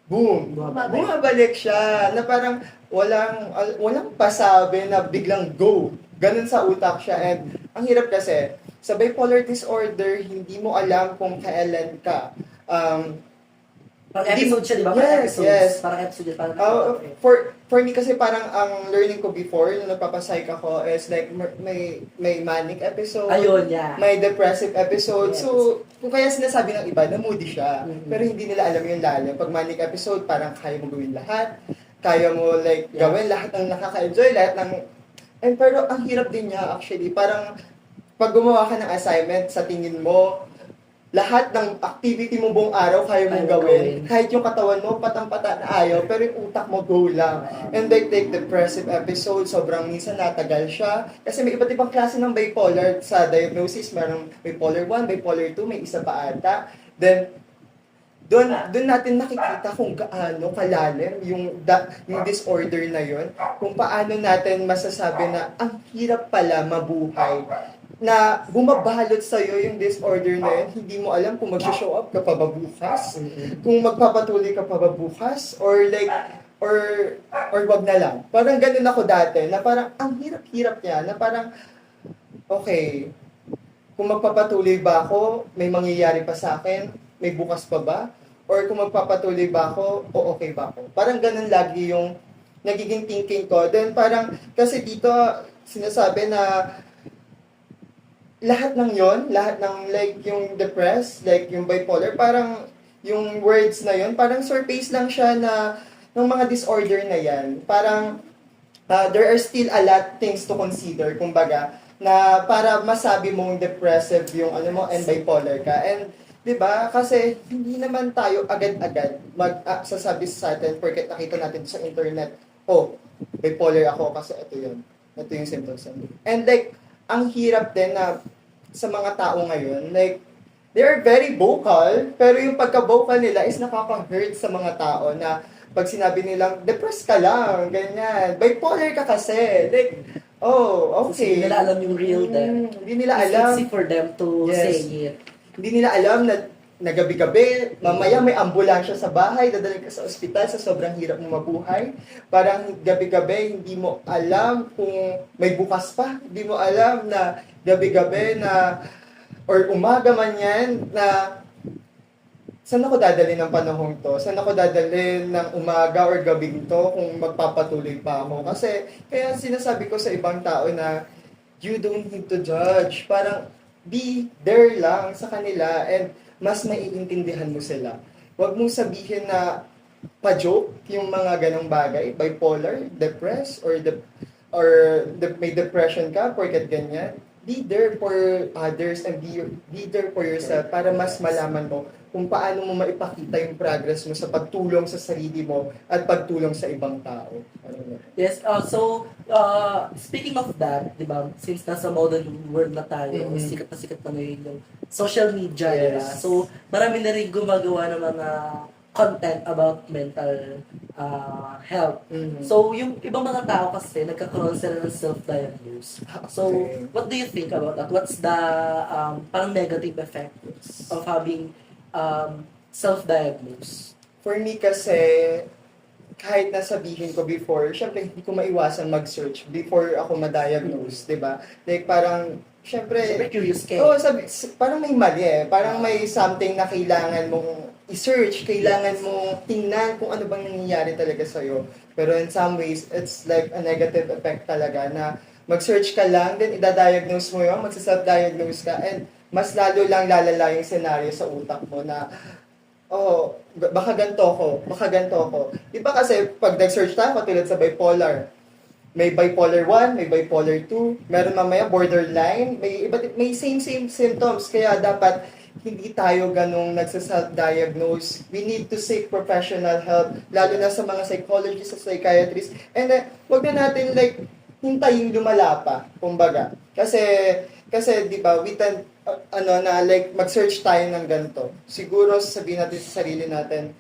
boom! Bumabalik siya. Na parang, walang pasabi na biglang go. Ganun sa utak siya. And ang hirap kasi, sa bipolar disorder, hindi mo alam kung kailan ka. Parang episode siya, di ba? Yes. Parang episode yun. For me kasi parang ang learning ko before, nung nagpapasay ako, is like may manic episode, Ayun, yeah. may depressive episode. Yes. So, kung kaya sinasabi ng iba na moody siya, Mm-hmm. pero hindi nila alam yung lalim. Pag manic episode, parang kaya mo gawin lahat. Kaya mo gawin lahat ng nakaka-enjoy, lahat ng. Pero ang hirap din niya actually. Parang pag gumawa ka ng assignment, sa tingin mo, lahat ng activity mo buong araw kaya mong gawin. Kahit yung katawan mo, patang-pata na ayaw, pero yung utak mo, go lang. And like depressive episode, sobrang minsan natagal siya. Kasi may iba't ibang klase ng bipolar sa diagnosis. Merong bipolar 1, bipolar 2, may isa pa ata. Then, doon natin nakikita kung gaano kalalim yung disorder na yon, kung paano natin masasabi na ang hirap pala mabuhay, na bumabalot sa'yo yung disorder na yun, hindi mo alam kung mag-show up ka pa ba bukas, kung magpapatuloy ka pa ba bukas, or wag na lang. Parang ganun ako dati, na parang ang hirap-hirap niya, na parang, okay, kung magpapatuloy ba ako, may mangyayari pa sa akin, may bukas pa ba? Or kung magpapatuloy ba ako, o okay ba ako? Parang ganun lagi yung nagiging thinking ko. Then parang, kasi dito, sinasabi na lahat ng like yung depressed, like yung bipolar, parang yung words na yon, parang surface lang siya na ng mga disorder na yan. Parang, there are still a lot things to consider. Kumbaga, na para masabi mong depressive yung ano mo and bipolar ka. And 'di ba? Kasi hindi naman tayo agad-agad sasabi sa atin porket nakita natin sa internet, oh, bipolar ako kasi ito yun. Ito yung symptoms. And like, ang hirap din na sa mga tao ngayon, like, they are very vocal, pero yung pagka-vocal nila is nakaka-hurt sa mga tao na pag sinabi nilang, depressed ka lang, ganyan, bipolar ka kasi, like, oh, okay. Hindi nila alam yung real them. Hindi nila It's alam. easy for them to Yes. say it. Hindi nila alam na gabi-gabi, mamaya may ambulansya sa bahay, dadalhin ka sa ospital sa sobrang hirap mo mabuhay. Parang gabi-gabi, hindi mo alam kung may bukas pa. Hindi mo alam na gabi-gabi na, or umaga man yan, na saan ako dadalhin ng panahong to? Saan ako dadalhin ng umaga or gabing to kung magpapatuloy pa ako? Kasi, kaya sinasabi ko sa ibang tao na, you don't need to judge. Parang, be there lang sa kanila and mas maiintindihan mo sila. Huwag mong sabihin na pa-joke yung mga ganong bagay, bipolar, depressed, may depression ka, porket ganyan. Be there for others and be there for yourself para mas malaman mo kung paano mo maipakita yung progress mo sa pagtulong sa sarili mo at pagtulong sa ibang tao. Yes, speaking of that, di ba, since nasa modern world na tayo, sikat na ngayon yung social media, Yes. diba? So, marami na rin gumagawa ng mga content about mental health. So, yung ibang mga tao kasi, nagkakaroon sila ng self-diagnose. So, Okay. what do you think about that? What's the parang negative effect of having self-diagnose? For me kasi, kahit nasabihin ko before, syempre hindi ko maiwasan mag-search before ako ma-diagnose, di ba? Like parang, Siyempre syempre, curious kayo. oo, parang may mali eh. Parang may something na kailangan mong i-search, kailangan mong tingnan kung ano bang nangyayari talaga sa'yo. Pero in some ways, it's like a negative effect talaga na mag-search ka lang, then idadiagnose mo yun, magsa-self-diagnose ka, and mas lalo lang lalala yung scenario sa utak mo na, oh, baka ganito ako. Di ba kasi pag nag-search tayo, katulad sa bipolar, may bipolar 1, may bipolar 2, meron mamaya borderline, may same symptoms, kaya dapat hindi tayo ganong nagsa-self-diagnose. We need to seek professional help, lalo na sa mga psychologists, sa psychiatrists, and wag na natin like hintayin lumala pa, kumbaga. Kasi di ba, we tend, like mag-search tayo ng ganito. Siguro sabihin natin sa sarili natin,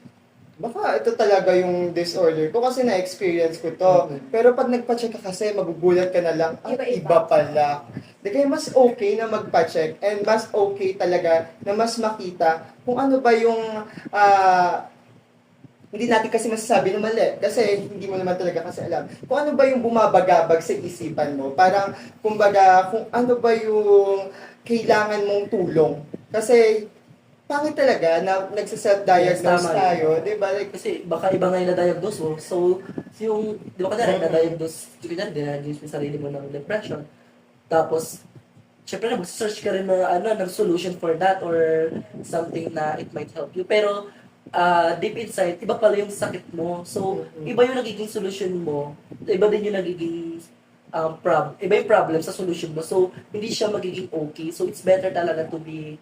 baka ito talaga yung disorder ko kasi na-experience ko to. Pero pag nagpa-check ka kasi, magugulat ka na lang, iba pala. Di kaya mas okay na magpa-check and mas okay talaga na mas makita kung ano ba yung hindi natin kasi masasabi na mali kasi hindi mo naman talaga kasi alam. Kung ano ba yung bumabagabag sa isipan mo, parang kumbaga kung ano ba yung kailangan mong tulong. Kasi pangit talaga na nagsa-self-diagnose Yes, tama tayo, yun. di ba? Like, Kasi baka iba ngayon na-diagnose mo. So, yung, di ba ka na-diagnose, dinadiagnose mo yung sarili mo ng depression. Tapos, syempre mag-search ka rin ng solution for that or something na it might help you. Pero, deep inside, iba pala yung sakit mo. So, iba yung nagiging solution mo. Iba din yung nagiging iba yung problem sa solution mo. So, hindi siya magiging okay. So, it's better talaga to be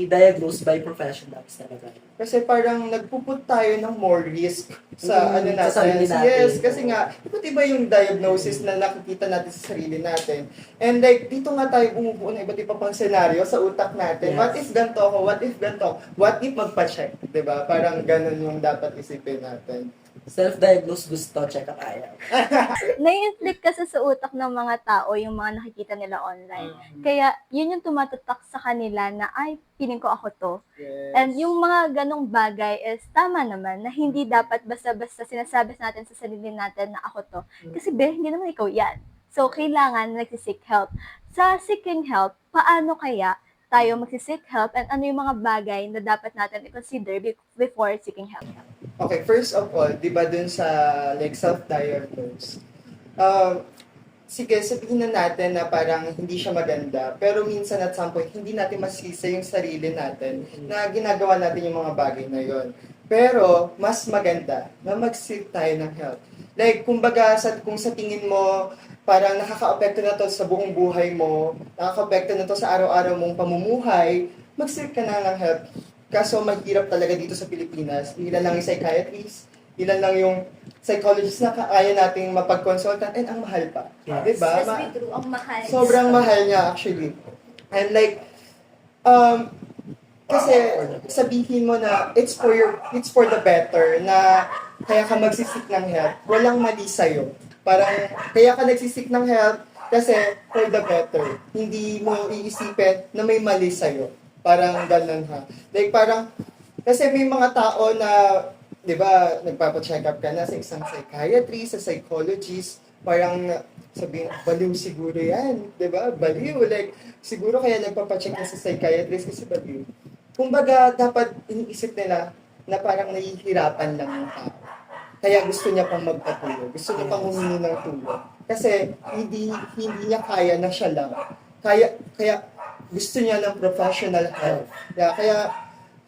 diagnosed by professionals talaga. kasi parang nagpuput tayo ng more risk sa ano natin. Sa sarili natin. Yes, kasi nga, iba't iba yung diagnosis na nakikita natin sa sarili natin. And like, dito nga tayo bumubuo ng iba't iba pang senaryo sa utak natin. Yes. What if ganito ako? What if ganito? What if magpa-check? Diba? Parang ganun yung dapat isipin natin. Self-diagnose gusto, check up ayaw. Nai-inflict kasi sa utak ng mga tao yung mga nakikita nila online. Kaya, yun yung tumatatak sa kanila na, ay, piling ko ako to. Yes. And yung mga ganong bagay is tama naman na hindi dapat basta-basta sinasabi natin sa sarili natin na ako to. Kasi hindi naman ikaw yan. So, kailangan nagsisik help. Sa seeking help, paano kaya tayo magsisik help and ano yung mga bagay na dapat natin i-consider before seeking help? Okay, first of all, di ba dun sa like self-diagnose, sige, sabihin na natin na parang hindi siya maganda, pero minsan at some point, hindi natin masisa yung sarili natin na ginagawa natin yung mga bagay na yon. Pero, mas maganda na mag-seek tayo ng help. Like, kumbaga, kung sa tingin mo, parang nakaka-apekto na to sa buong buhay mo, nakaka-apekto na to sa araw-araw mong pamumuhay, mag-seek ka na ng help. Kaso mahirap talaga dito sa Pilipinas. Ilan lang yung psychiatrist, ilan lang yung psychologist na kaya nating mapag-consultant, and ang mahal pa. Yes. Diba? Let's be true, ang mahal. Sobrang mahal niya actually. And like, kasi sabihin mo na it's for the better, na kaya ka magsisik ng help, walang mali sa'yo. Parang kaya ka nagsisik ng help kasi for the better. Hindi mo iisipin na may mali sa'yo. Parang ganun ha. Like parang, kasi may mga tao na, di ba, nagpapacheck up ka na sa isang psychiatrist, sa psychologist, parang sabihin, baliw siguro yan. Di ba? Baliw. Like, siguro kaya nagpapacheck ka sa psychiatrist kasi baliw. Kumbaga, dapat iniisip nila na parang nahihirapan lang yung tao. Kaya gusto niya pang magpatulog. Gusto niya pang humingi ng tulong. Kasi hindi niya kaya na siya lang. Kaya gusto niya ng professional help. Kaya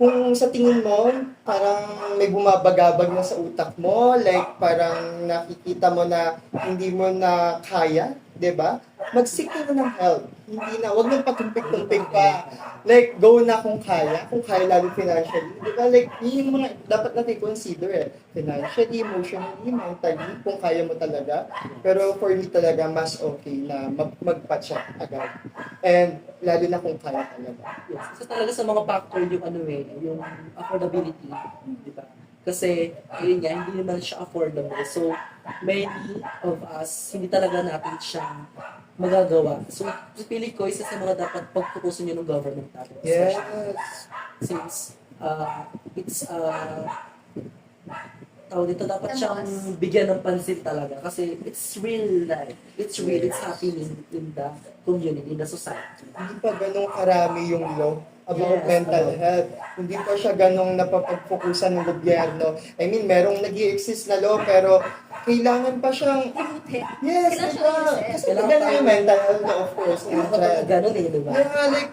kung sa tingin mo, parang may bumabagabag na sa utak mo, like parang nakikita mo na hindi mo na kaya, di ba? Mag-seek ka na ng help. Hindi na, wag mong patumpik-tumpik pa. Like, go na kung kaya lalo financially. Di ba? Like, yun yung mga dapat natin consider eh. Financially, emotionally, mentally, kung kaya mo talaga. Pero for me talaga, mas okay na magpa-check agad. And lalo na kung kaya talaga. Yes. So talaga sa mga factor yung yung affordability, di ba? Kasi, yun nga, hindi naman siya affordable. So, many of us, hindi talaga natin siya magagawa. So, pili ko, isa sa mga dapat pagtukusin yun ng government natin. Yes. Since, it's, tawag dito, dapat siyang bigyan ng pansin talaga. Kasi, it's real life. It's real, it's happening in the community, in the society. Hindi pa ganun karami yung law about Yes. mental health. Hindi pa siya ganong napapagfokusan ng gobyerno. I mean, merong nag-i-exist na law, pero kailangan pa siyang... Yes, Kailangan diba? siyang i-exist. Kasi maganda yung mental health na, of course, ng child. Ganun eh, di ba? Yeah, like,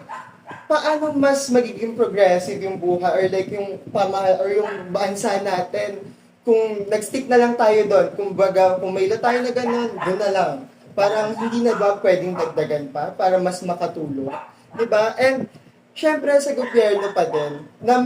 paano mas magiging progressive yung buhay or like yung pamahal or yung bansa natin kung nag-stick na lang tayo doon, kung may law tayo na ganun, doon na lang. Parang hindi na ba pwedeng dagdagan pa para mas makatulong? Diba? And syempre sa gobyerno pa din, na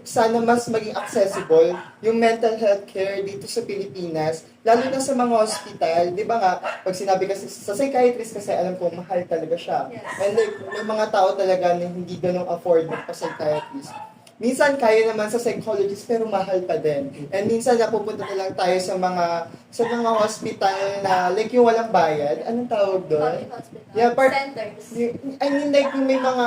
sana mas maging accessible yung mental health care dito sa Pilipinas, lalo na sa mga hospital. Di ba nga, pag sinabi kasi sa psychiatrist kasi alam ko, mahal talaga siya. Yes. And like, may mga tao talaga na hindi ganong afford magpa-psychiatrist. Minsan kaya naman sa psychologist pero mahal pa din. And minsan napupunta na lang tayo sa mga hospital na like yung walang bayad. Anong tawag doon? Public hospital. Yeah, Centers. I mean like yung may mga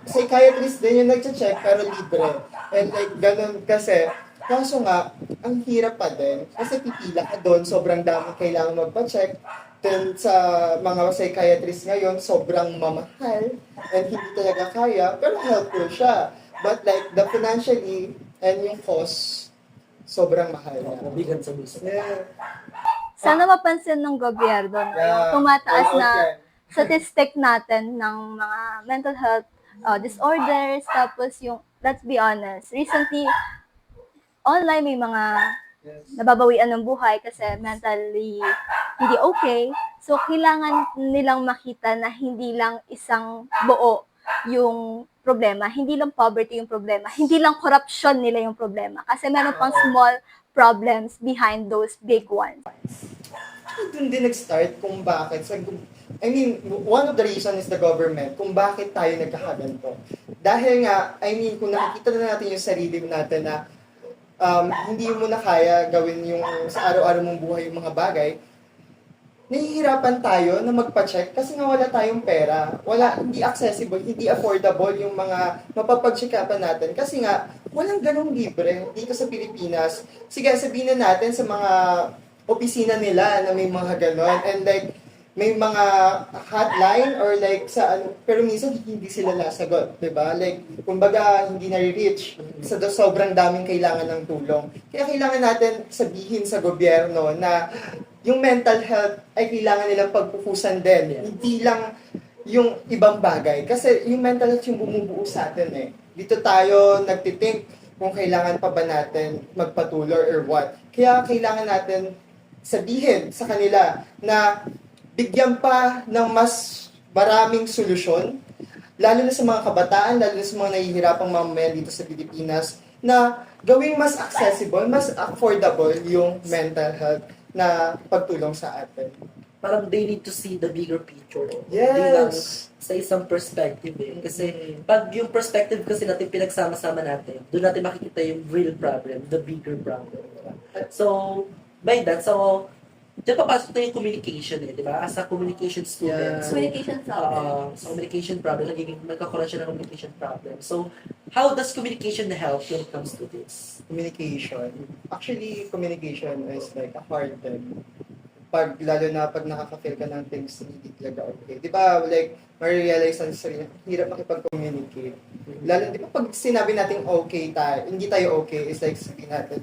psychiatrist din yung nagche-check pero libre. And like ganun kasi. Kaso nga, ang hirap pa din. Kasi pipila ka doon, sobrang dami kailangan magpa-check. Then sa mga psychiatrist ngayon, sobrang mamahal. And hindi talaga kaya, pero helpful siya. But like the financially and yung cost, sobrang mahal na. Mabigat sa buso. Yeah. Sana mapansin ng gobyerno na yung tumataas All na out statistic natin ng mga mental health disorders. Tapos yung, let's be honest, recently, online may mga Yes. nababawian ng buhay kasi mentally hindi okay. So, kailangan nilang makita na hindi lang isang buo yung problema. Hindi lang poverty yung problema. Hindi lang corruption nila yung problema. Kasi meron pang small problems behind those big ones. Doon din nag-start kung bakit. I mean, one of the reason is the government kung bakit tayo nagkakaganto. Dahil nga, I mean, kung nakikita na natin yung sarili natin na hindi mo na kaya gawin yung sa araw-araw mong buhay yung mga bagay, nahihirapan tayo na magpa-check kasi nga wala tayong pera. Hindi accessible, hindi affordable yung mga mapapag-check-upan natin. Kasi nga, walang ganong libre dito sa Pilipinas. Sige, sabihin na natin sa mga opisina nila na may mga ganon. And like, may mga hotline or like sa ano, pero minsan hindi sila nasagot, 'di ba? Like kumbaga hindi na-reach sa sobrang daming kailangan ng tulong. Kaya kailangan natin sabihin sa gobyerno na yung mental health ay kailangan nilang pagpupusan din. Hindi lang yung ibang bagay kasi yung mental health yung bumubuo sa atin eh. Dito tayo nagtitink kung kailangan pa ba natin magpatuloy or what. Kaya kailangan natin sabihin sa kanila na bigyan pa ng mas maraming solusyon, lalo na sa mga kabataan, lalo na sa mga nahihirapang mamamayan dito sa Pilipinas, na gawing mas accessible, mas affordable yung mental health na pagtulong sa atin. Parang they need to see the bigger picture. Hindi lang Yes! sa isang perspective eh. Kasi pag yung perspective kasi natin pinagsama-sama natin, doon natin makikita yung real problem, the bigger problem. Diba? So, by that, so, diyan papasok na yung communication eh, di ba? As a communication student. Yeah. Communication problem. Sa communication problem, nagkakaroon siya ng communication problem. So, how does communication help when it comes to this? Communication. Actually, communication is like a hard thing. Lalo na pag nakaka-feel ka ng things hindi talaga okay. Di ba, like, ma-realize ang sarili, hirap makipag-communicate. Lalo, di ba, pag sinabi natin okay tayo, hindi tayo okay, is like sabihin natin,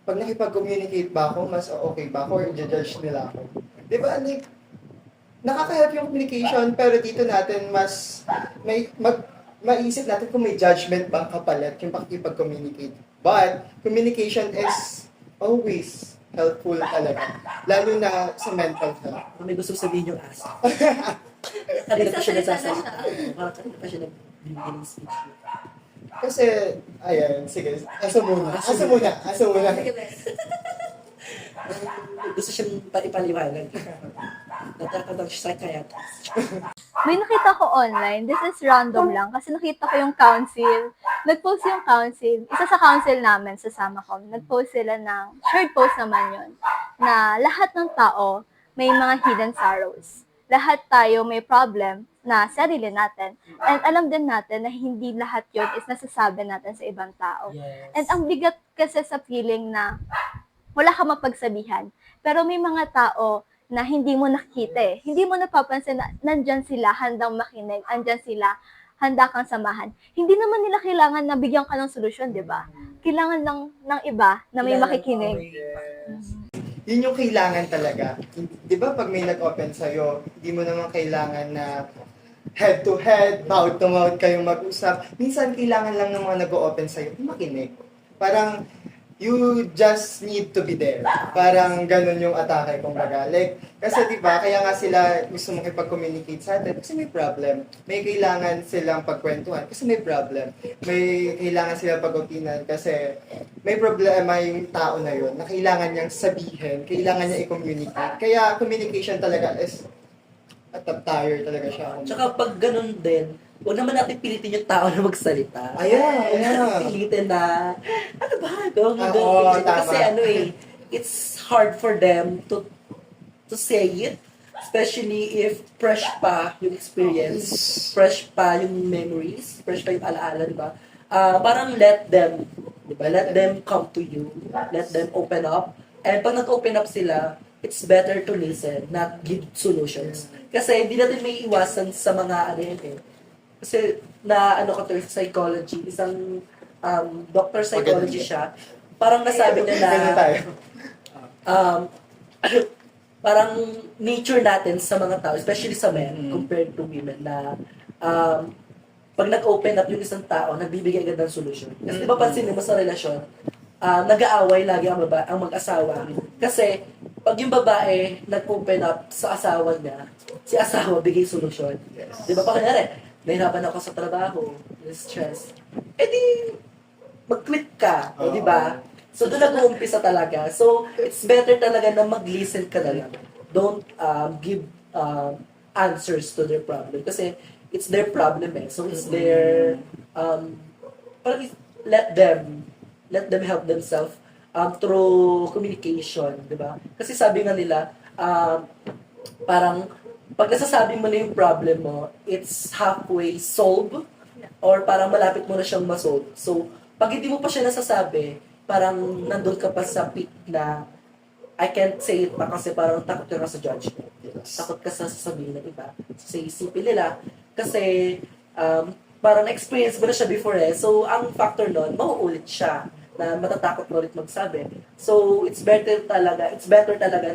pag nakipag-communicate ba ako, mas okay ba ako, or i-judge nila ako. Di ba, like, nakaka-help yung communication, pero dito natin mas, maisip natin kung may judgment bang kapalit yung pakikipag-communicate. But, communication is always helpful talaga. Lalo na sa mental health. May gusto sabihin yung asa. Kanina pa siya nagsasalita. Parang kanina pa siya nagbibigay ng speech. Kasi, ayan, sige, asa muna. Gusto siyang ipaliwanag. Natakot siya sa psychiatrist. May nakita ko online, this is random lang, kasi nakita ko yung council. Nag-post yung council, isa sa council namin sa Samacom, nag-post sila ng, shared post naman yun, na lahat ng tao may mga hidden sorrows. Lahat tayo may problem na sarili natin. And alam din natin na hindi lahat yun is nasasabi natin sa ibang tao. Yes. And ang bigat kasi sa feeling na wala ka mapagsabihan. Pero may mga tao na hindi mo nakita eh. Hindi mo napapansin na nandyan sila, handang makinig, andyan sila, handa kang samahan. Hindi naman nila kailangan na bigyan ka ng solusyon, di ba? Kailangan lang ng iba na may makikinig. Yes. Yun yung kailangan talaga. Di ba pag may nag-open sa'yo, hindi mo naman kailangan na head to head, mouth to mouth kayong mag-usap. Minsan kailangan lang ng mga nag-open sa'yo, makinig. Parang, you just need to be there. Parang ganun yung atake, kumbaga. Like, kasi diba, kaya nga sila gusto mong ipag-communicate sa atin kasi may problem. May kailangan silang pagkwentuhan kasi may problem. May kailangan silang pag-opinan kasi may problema yung tao na yun na kailangan niyang sabihin, kailangan niya i-communicate. Kaya communication talaga is at tire talaga siya. Tsaka pag ganun din, huwag naman natin pilitin yung tao na magsalita. Ayan, Huwag natin ayan. pilitin na, ano ba, go. Oo, tama. Kasi ano eh, it's hard for them to say it, especially if fresh pa yung experience, fresh pa yung memories, fresh pa yung alaala, di ba? Parang let them, di ba? Let them come to you, let them open up, and pag nag-open up sila, it's better to listen, not give solutions. Kasi hindi natin may iwasan sa mga ano yun eh. Kasi na ano ko to, psychology, isang doctor psychology siya, parang nasabi niya na Ganun tayo. parang nature natin sa mga tao, especially sa men, compared to women, na pag nag-open up yung isang tao, nagbibigay agad ng solusyon. Kasi di ba pansinin mo sa relasyon, nag-aaway lagi ang mag-asawa. Kasi pag yung babae nag-open up sa asawa niya, si asawa bigay solusyon. Yes. Di ba pa kanyari, nahirapan ako sa trabaho, stress. Eh di, mag-quit ka, o di ba? So doon nag-uumpisa talaga. So it's better talaga na mag-listen ka na lang. Don't give answers to their problem. Kasi it's their problem eh. So it's their, parang let them help themselves through communication, di ba? Kasi sabi nga nila, parang pag nasasabi mo na yung problem mo, it's halfway solved or parang malapit mo na siyang masolve. So, pag hindi mo pa siya nasasabi, parang nandun ka pa sa peak na I can't say it pa kasi parang takot ka sa judgment. Takot ka sa sasabihin ng iba. Sa isipin nila. Kasi parang experience mo na siya before eh. So, ang factor nun, mauulit siya na matatakot mo ulit magsabi. So, it's better talaga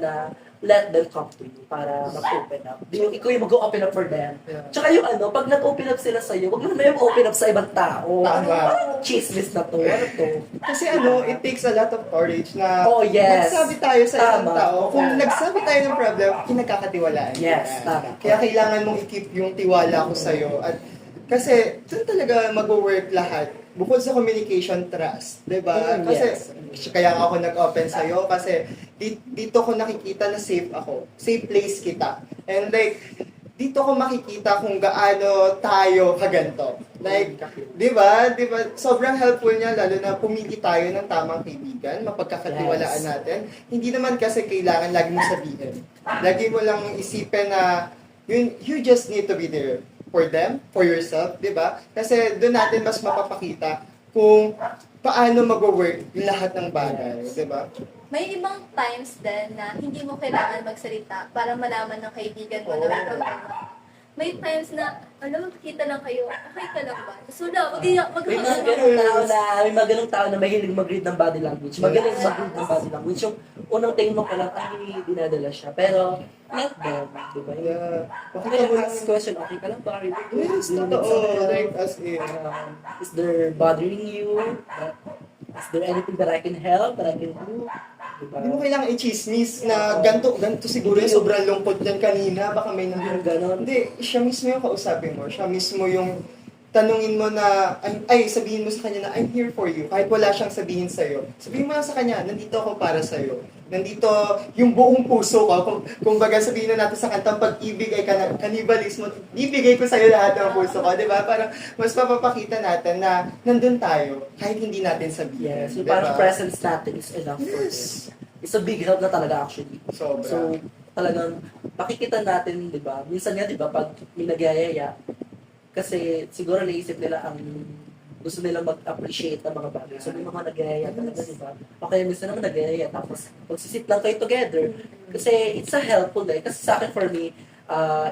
na let them come to you para mag-open up. Di yung ikaw yung mag-open up for them. Yeah. Tsaka yung pag nag-open up sila sa'yo, wag mo naman yung open up sa ibang tao. Tama. Chismis na to. Ano to? Kasi it takes a lot of courage na Oh, yes. magsabi tayo sa isang Tama. tao. Kung nagsabi tayo ng problem, kinagkakatiwalaan. Yes, yan. tama. Kaya kailangan mong i-keep yung tiwala ko sa'yo. At kasi doon talaga mag-work lahat. Bukod sa communication, trust. Diba? Kasi kaya ako nag-open sa'yo kasi dito ko nakikita na safe ako. Safe place kita. And like, dito ko makikita kung gaano tayo kaganto. Like, di ba? Sobrang helpful niya, lalo na pumili tayo ng tamang kaibigan, mapagkakatiwalaan natin. Hindi naman kasi kailangan lagi mo sabihin. Lagi mo lang isipin na you just need to be there for them, for yourself, di ba? Kasi doon natin mas mapapakita kung paano mag-work yung lahat ng bagay, di ba? May ibang times din na hindi mo kailangan magsalita para malaman ng kaibigan mo na may problema. May times na, magkikita lang kayo, okay ka lang ba? So, May mga ganung tao na mahilig mag-read ng body language. Magaling mag-read ng body language. Yung unang tingin mo pa lang, ay, dinadala siya. Pero, let them, di ba? Yeah. Okay lang ask question, okay ka lang ba? Are you good? Yes, Do you need totoo. some Like, help? as in, Is there bothering you? Is there anything that I can help, that I can do? Diba? hindi mo kailangan i-chismis na ganto siguro yung sobrang lungkot niyan kanina, baka may Yung nangyari. ganon. Hindi, siya mismo yung kausapin mo. Siya mismo yung tanungin mo na, sabihin mo sa kanya na, I'm here for you. Kahit wala siyang sabihin sa'yo. Sabihin mo lang sa kanya, nandito ako para sa'yo. Nandito yung buong puso ko. Kung baga sabihin na natin sa kantang pag-ibig ay kanibalismo, ibigay ko sa'yo lahat ng puso ko. Diba? Parang mas mapapakita natin na nandun tayo kahit hindi natin sabihin. Yes, yung Diba? parang presence natin is enough for them. Yes. It's a big help na talaga actually. Sobra. So, talagang makikita natin, di ba? Minsan nga, di ba, pag may nagyayaya, kasi siguro naisip nila ang gusto nila mag-appreciate ng mga bagay. So, may mga nagyayaya talaga, di ba? O kaya minsan naman nagyayaya, tapos magsisit lang kayo together. Kasi it's a helpful day. Kasi sa akin, for me,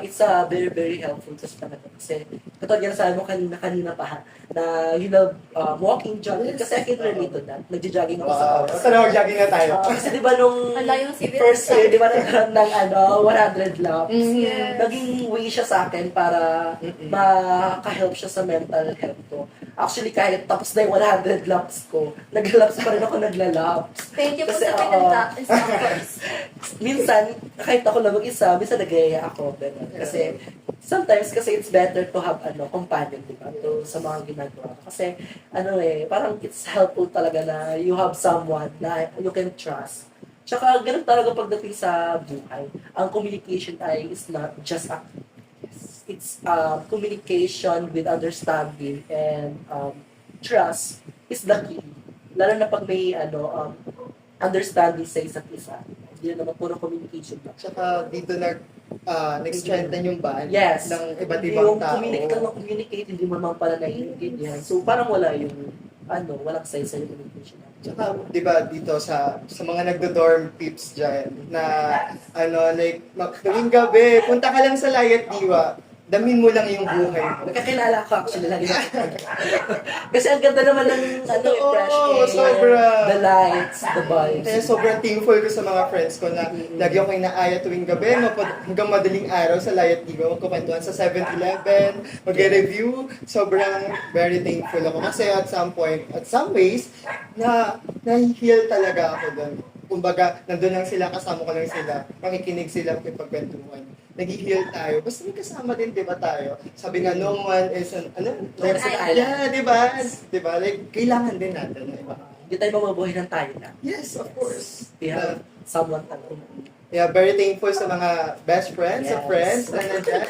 it's a very, very helpful kasi talaga. Kasi, katulad yan sabi mo kanina pa, na you love walking, jogging. Kasi I can relate to that. Nagja-jogging ako sa Wow. oras. Basta na jogging na tayo. Kasi di ba nung Ala, yung civil first year, service. di ba nagkaroon ng 100 laps? Yes. Naging way siya sa akin para maka-help siya sa mental health ko. Actually, kahit tapos na yung 100 laps ko, nag-laps pa rin ako naglalaps. Thank you po Kasi, sa pinag-instructors. Minsan, kahit ako lang mag-isa, minsan nagaya ako. Ganun. Kasi, sometimes kasi it's better to have companion, di ba? To, sa mga ginagawa. Kasi, parang it's helpful talaga na you have someone na you can trust. Tsaka, ganun talaga pagdating sa buhay. Ang communication ay is not just a it's communication with understanding and trust is the key. Lalo na pag may understanding sa isa't isa. Hindi na naman puro communication lang. Tsaka dito nag-strengthen yung bond Yes. ng iba't Hindi ibang yung tao. communicate, hindi mo naman pala naiintindihan. So, parang wala yung, walang size sa communication. Tsaka, di ba, dito sa mga nagdo-dorm peeps dyan, na, tuwing gabi, punta ka lang sa Layat Diwa, damin mo lang yung buhay mo. Nagkakilala ko actually lagi na. Kasi ang ganda naman ng Oo, fresh air, sobra. the lights, the vibes. Kaya sobrang thankful ko sa mga friends ko na lagi ako inaaya tuwing gabi, hanggang madaling araw sa Layat Diwa, magkukwentuhan sa 7-Eleven, mag-review. Sobrang very thankful ako. Kasi at some point, at some ways, na-heal talaga ako doon. Kumbaga, nandun lang sila, kasama ko lang sila, makikinig sila, makipagkwentuhan. Nag-heal tayo. Basta may kasama din, di ba tayo? Sabi nga, no one is one is an island. Yeah, di ba? Di ba? Like, kailangan din natin. Di ba? Hindi tayo mabubuhay ng tayo na. Yes, of course. We have someone talaga. Yeah, very thankful sa mga best friends, sa Yes. friends na nandiyan.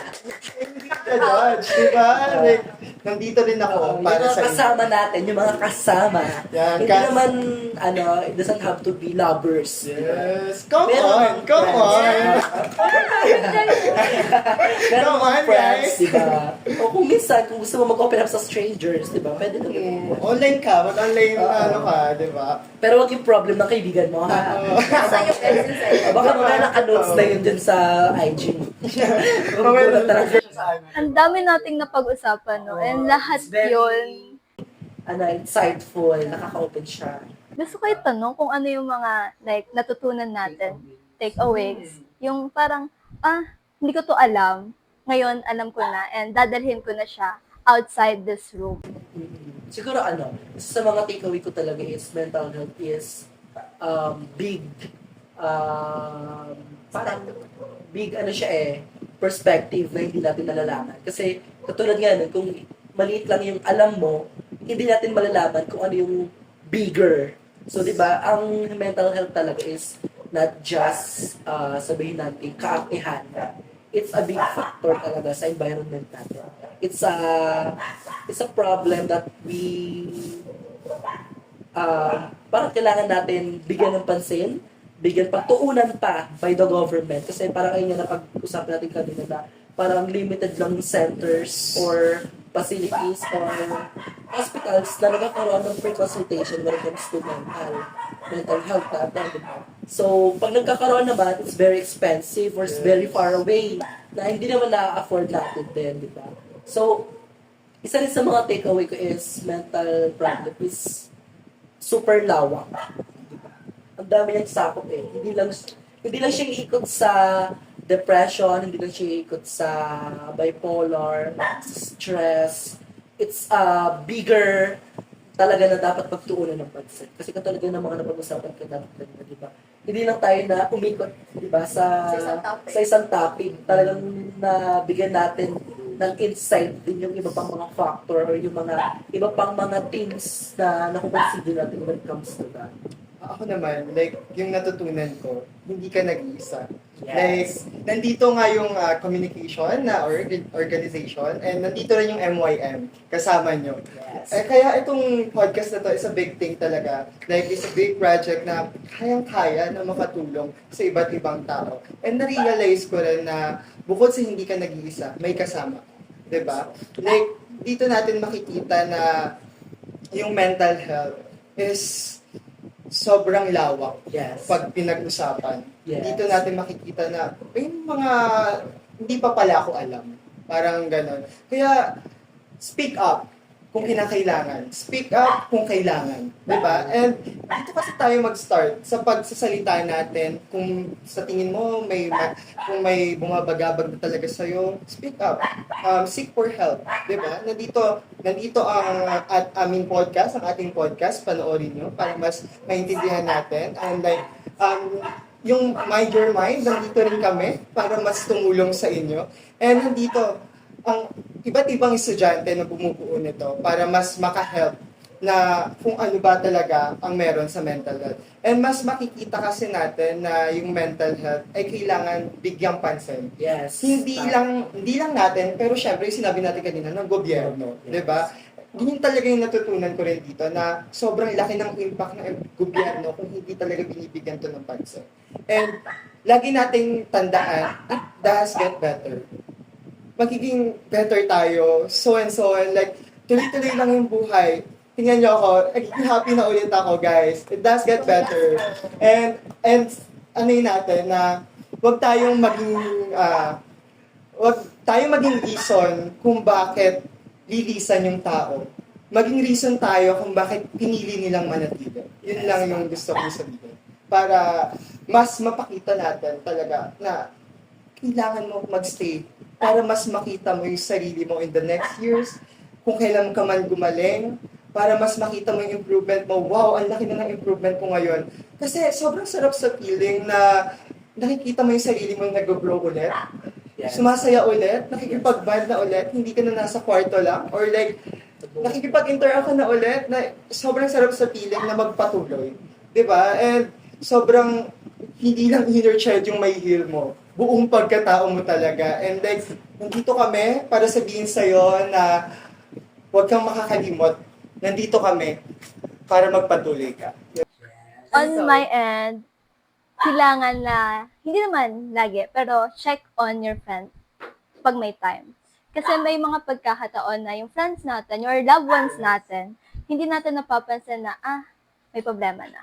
Hindi ka judge, di ba? Like, nandito din ako Yung para mga sa inyo. kasama natin, yung mga kasama. Yan, Hindi naman, it doesn't have to be lovers. Yes, come Meron on, come friends. on. Meron Come mga on, friends, guys. di ba? O kung minsan, kung gusto mo mag-open up sa strangers, di ba? Pwede naman. Online ka, mag-online ka, di ba? Pero wag yung problem ng kaibigan mo, ha? Nasa yung person sa'yo. Baka mga naka-notes na yun dun sa IG mo. Magugulat talaga. Ang dami nating napag-usapan, no? And lahat It's very- yun. Insightful, nakaka-open siya. Gusto ko itanong kung ano yung mga, like, natutunan natin, takeaways. Yung parang, hindi ko to alam. Ngayon, alam ko na and dadalhin ko na siya outside this room. Siguro isa sa mga takeaway ko talaga is mental health is big, um, parang big perspective na hindi natin nalalaman. Kasi katulad nga nun, kung maliit lang yung alam mo, hindi natin malalaman kung ano yung bigger. So, di ba, ang mental health talaga is not just, sabihin natin, kaakihan. It's a big factor talaga sa environment natin. It's a problem that we parang kailangan natin bigyan ng pansin, bigyan pagtuunan pa by the government. Kasi parang ayun nga napag-usapan natin kanina na parang limited lang centers or facilities or hospitals na nagkakaroon ng free consultation when it comes to mental health natin. Diba? So, pag nagkakaroon naman, it's very expensive or it's very far away na hindi naman na-afford natin din, di ba? So, isa rin sa mga takeaway ko is mental problem is super lawak. Diba? Ang dami niyang sakop eh. Hindi lang siya iikot sa depression, hindi lang siya iikot sa bipolar, stress. It's bigger talaga na dapat pagtuunan ng pansin. Kasi katulad ng mga napag-usapan ko natin, di ba? Hindi lang tayo na umikot, di ba, sa isang topic. Talagang nabigyan natin ng insight din yung iba pang mga factor or yung mga iba pang mga things na nakukonsider natin when it comes to that. Ako naman, like, yung natutunan ko, hindi ka nag-iisa. Yes. Like, nandito nga yung communication na organization and nandito rin yung MYM kasama nyo. Yes. Kaya itong podcast na to is a big thing talaga. Like, it's a big project na kayang-kaya na makatulong sa iba't ibang tao. And na-realize ko rin na bukod sa hindi ka nag-iisa, may kasama. 'Di ba? Like, dito natin makikita na yung mental health is sobrang lawak Yes. pag pinag-usapan. Yes. Dito natin makikita na may mga hindi pa pala ako alam. Parang ganon. Kaya, speak up kung kinakailangan. Speak up kung kailangan. Diba? And dito kasi tayo mag-start sa pagsasalita natin. Kung sa tingin mo, kung may bumabagabag na talaga sa'yo, speak up. Seek for help. Diba? Nandito ang aming podcast, ang ating podcast, panoorin nyo para mas maintindihan natin. And like, yung Mind Your Mind, nandito rin kami para mas tumulong sa inyo. And nandito, ang iba't ibang estudyante na bumubuo nito para mas maka-help na kung ano ba talaga ang meron sa mental health. And mas makikita kasi natin na yung mental health ay kailangan bigyang pansin. Yes. Hindi lang natin, pero syempre yung sinabi natin kanina ng gobyerno, Yes. 'di ba? Yun talaga yung natutunan ko rin dito na sobrang laki ng impact ng gobyerno kung hindi talaga binibigyan to ng pansin. And lagi nating tandaan, it does get better. Magiging better tayo, so and so, and like, tuloy-tuloy lang yung buhay. Tingnan niyo ako, happy na ulit ako, guys. It does get better. And ano yun natin, na wag tayong maging reason kung bakit lilisan yung tao. Maging reason tayo kung bakit pinili nilang manatili. Yun lang yung gusto kong sabihin. Para mas mapakita natin talaga na kailangan mo magstay para mas makita mo yung sarili mo in the next years, kung kailan ka man gumaling, para mas makita mo yung improvement mo. Wow, ang laki na ng improvement ko ngayon. Kasi sobrang sarap sa feeling na nakikita mo yung sarili mo nag-grow ulit. Yes. Sumasaya ulit, nakikipag-band na ulit, hindi ka na nasa kwarto lang, or like, nakikipag-interact ka na ulit, na sobrang sarap sa feeling na magpatuloy. 'Di ba? And sobrang hindi lang inner child yung may heal mo. Buong pagkatao mo talaga. And like, nandito kami para sabihin sa'yo na huwag kang makakalimot. Nandito kami para magpatuloy ka. On my end, kailangan na, hindi naman lagi, pero check on your friends pag may time. Kasi may mga pagkakataon na yung friends natin, your loved ones natin, hindi natin napapansin na, may problema na.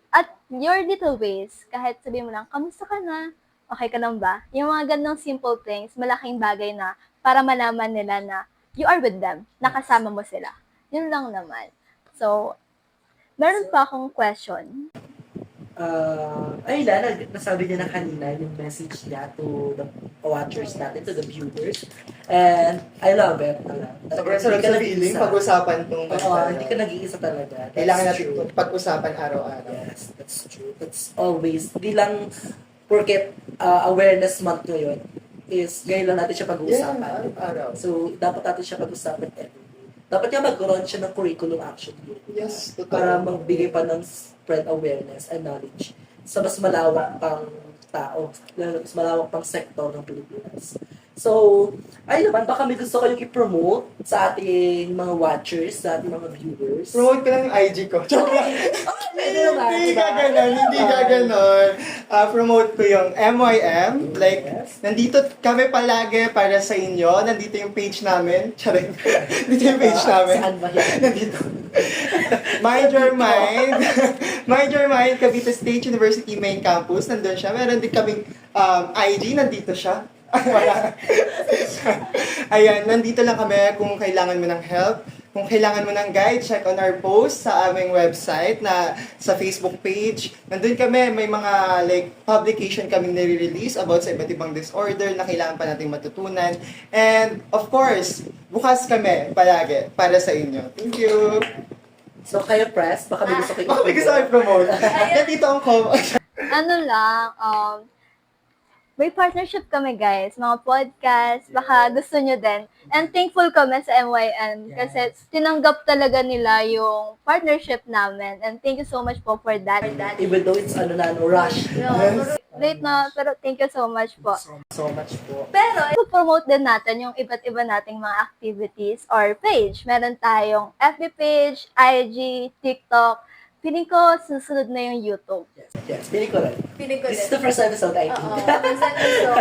At your little ways, kahit sabihin mo lang, kamusta ka na? Okay ka lang ba? Yung mga ganong simple things, malaking bagay na para malaman nila na you are with them, nakasama mo sila. Yun lang naman. So, meron pa akong question. ayun na, nasabi niya na kanina yung message niya to the watchers natin, to the viewers. And I love it. Sobrang sarap sa feeling pag-usapan itong Oo, hindi ka nag-iisa talaga. That's Kailangan natin true. itong pag-usapan araw-araw. Yes, that's true. That's always, di lang porket awareness month ngayon is ngayon lang natin siya pag-uusapan. Araw-araw. So, dapat natin siya pag-usapan every day. Dapat nga magkaroon siya ng curriculum action group. Yes, totoo. Para magbigay pa ng spread awareness and knowledge sa mas malawak pang tao, mas malawak pang sektor ng Pilipinas. So, ay naman, baka may gusto kayong i-promote sa ating mga watchers, sa ating mga viewers. Promote ko lang yung IG ko. Joke lang. Pwede naman, Hindi diba? ka ganon, hindi ka ganon. Promote ko yung MYM. Like, nandito kami palagi para sa inyo. Nandito yung page namin. Charing. Nandito yung page namin. Saan ba yan? Nandito. Mind Your Mind. Mind Your Mind, Cavite State University Main Campus. Nandun siya. Meron din kaming IG. Nandito siya. Wala. Ayan, nandito lang kami kung kailangan mo ng help. Kung kailangan mo ng guide, check on our post sa aming website na sa Facebook page. Nandun kami, may mga like publication kaming nire-release about sa iba't ibang disorder na kailangan pa nating matutunan. And of course, bukas kami palagi para sa inyo. Thank you! So, kayo press, baka may gusto kayong Baka may gusto kayo promote. Nandito ang Ano lang, may partnership kami guys, mga podcast, baka gusto nyo din. And thankful kami sa MYM kasi tinanggap talaga nila yung partnership namin. And thank you so much po for that. Even though it's rush. Late na, pero thank you so much po. So much po. Pero, ipopromote din natin yung iba't iba nating mga activities or page. Meron tayong FB page, IG, TikTok. Feeling ko, susunod na yung YouTube. Yes, feeling ko rin. Feeling ko This is the first episode, I think. So,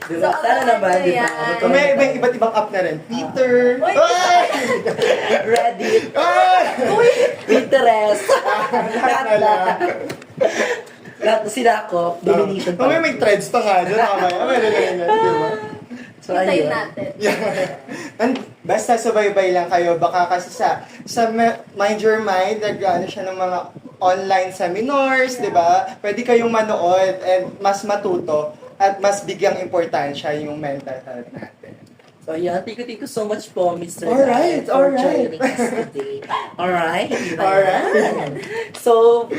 Diba? Sana naman, di ba? Kung may iba't ibang app na rin. Twitter. Reddit. Ay! Pinterest. Lahat na lang. Lahat na sinakop. Domination Kung may threads pa nga doon, mamaya. Meron na yun. Di ba? So, ayun. Basta subaybay lang kayo. Baka kasi sa Mind Your Mind, nag-ano siya ng mga online seminars, di ba? Pwede kayong manood and mas matuto at mas bigyang importansya yung mental health natin. So, yeah, thank you so much po, Mr. Alright, Dad, for alright. joining us today. Alright? Alright. So,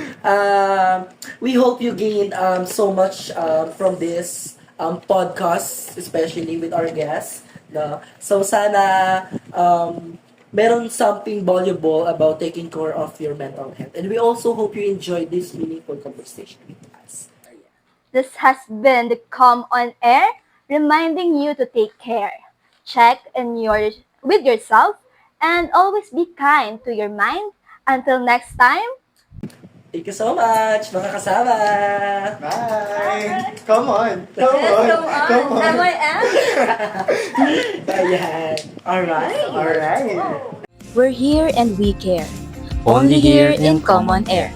we hope you gained so much from this podcast, especially with our guests. No? So, sana meron something valuable about taking care of your mental health. And we also hope you enjoyed this meaningful conversation with us. this has been the Come On Air, reminding you to take care. Check with yourself and always be kind to your mind. Until next time, Thank you so much, mga kasama! Bye! Come on! Come on! Come on! MYM. Ayan. Alright. Alright! We're here and we care. Only here in Common Air.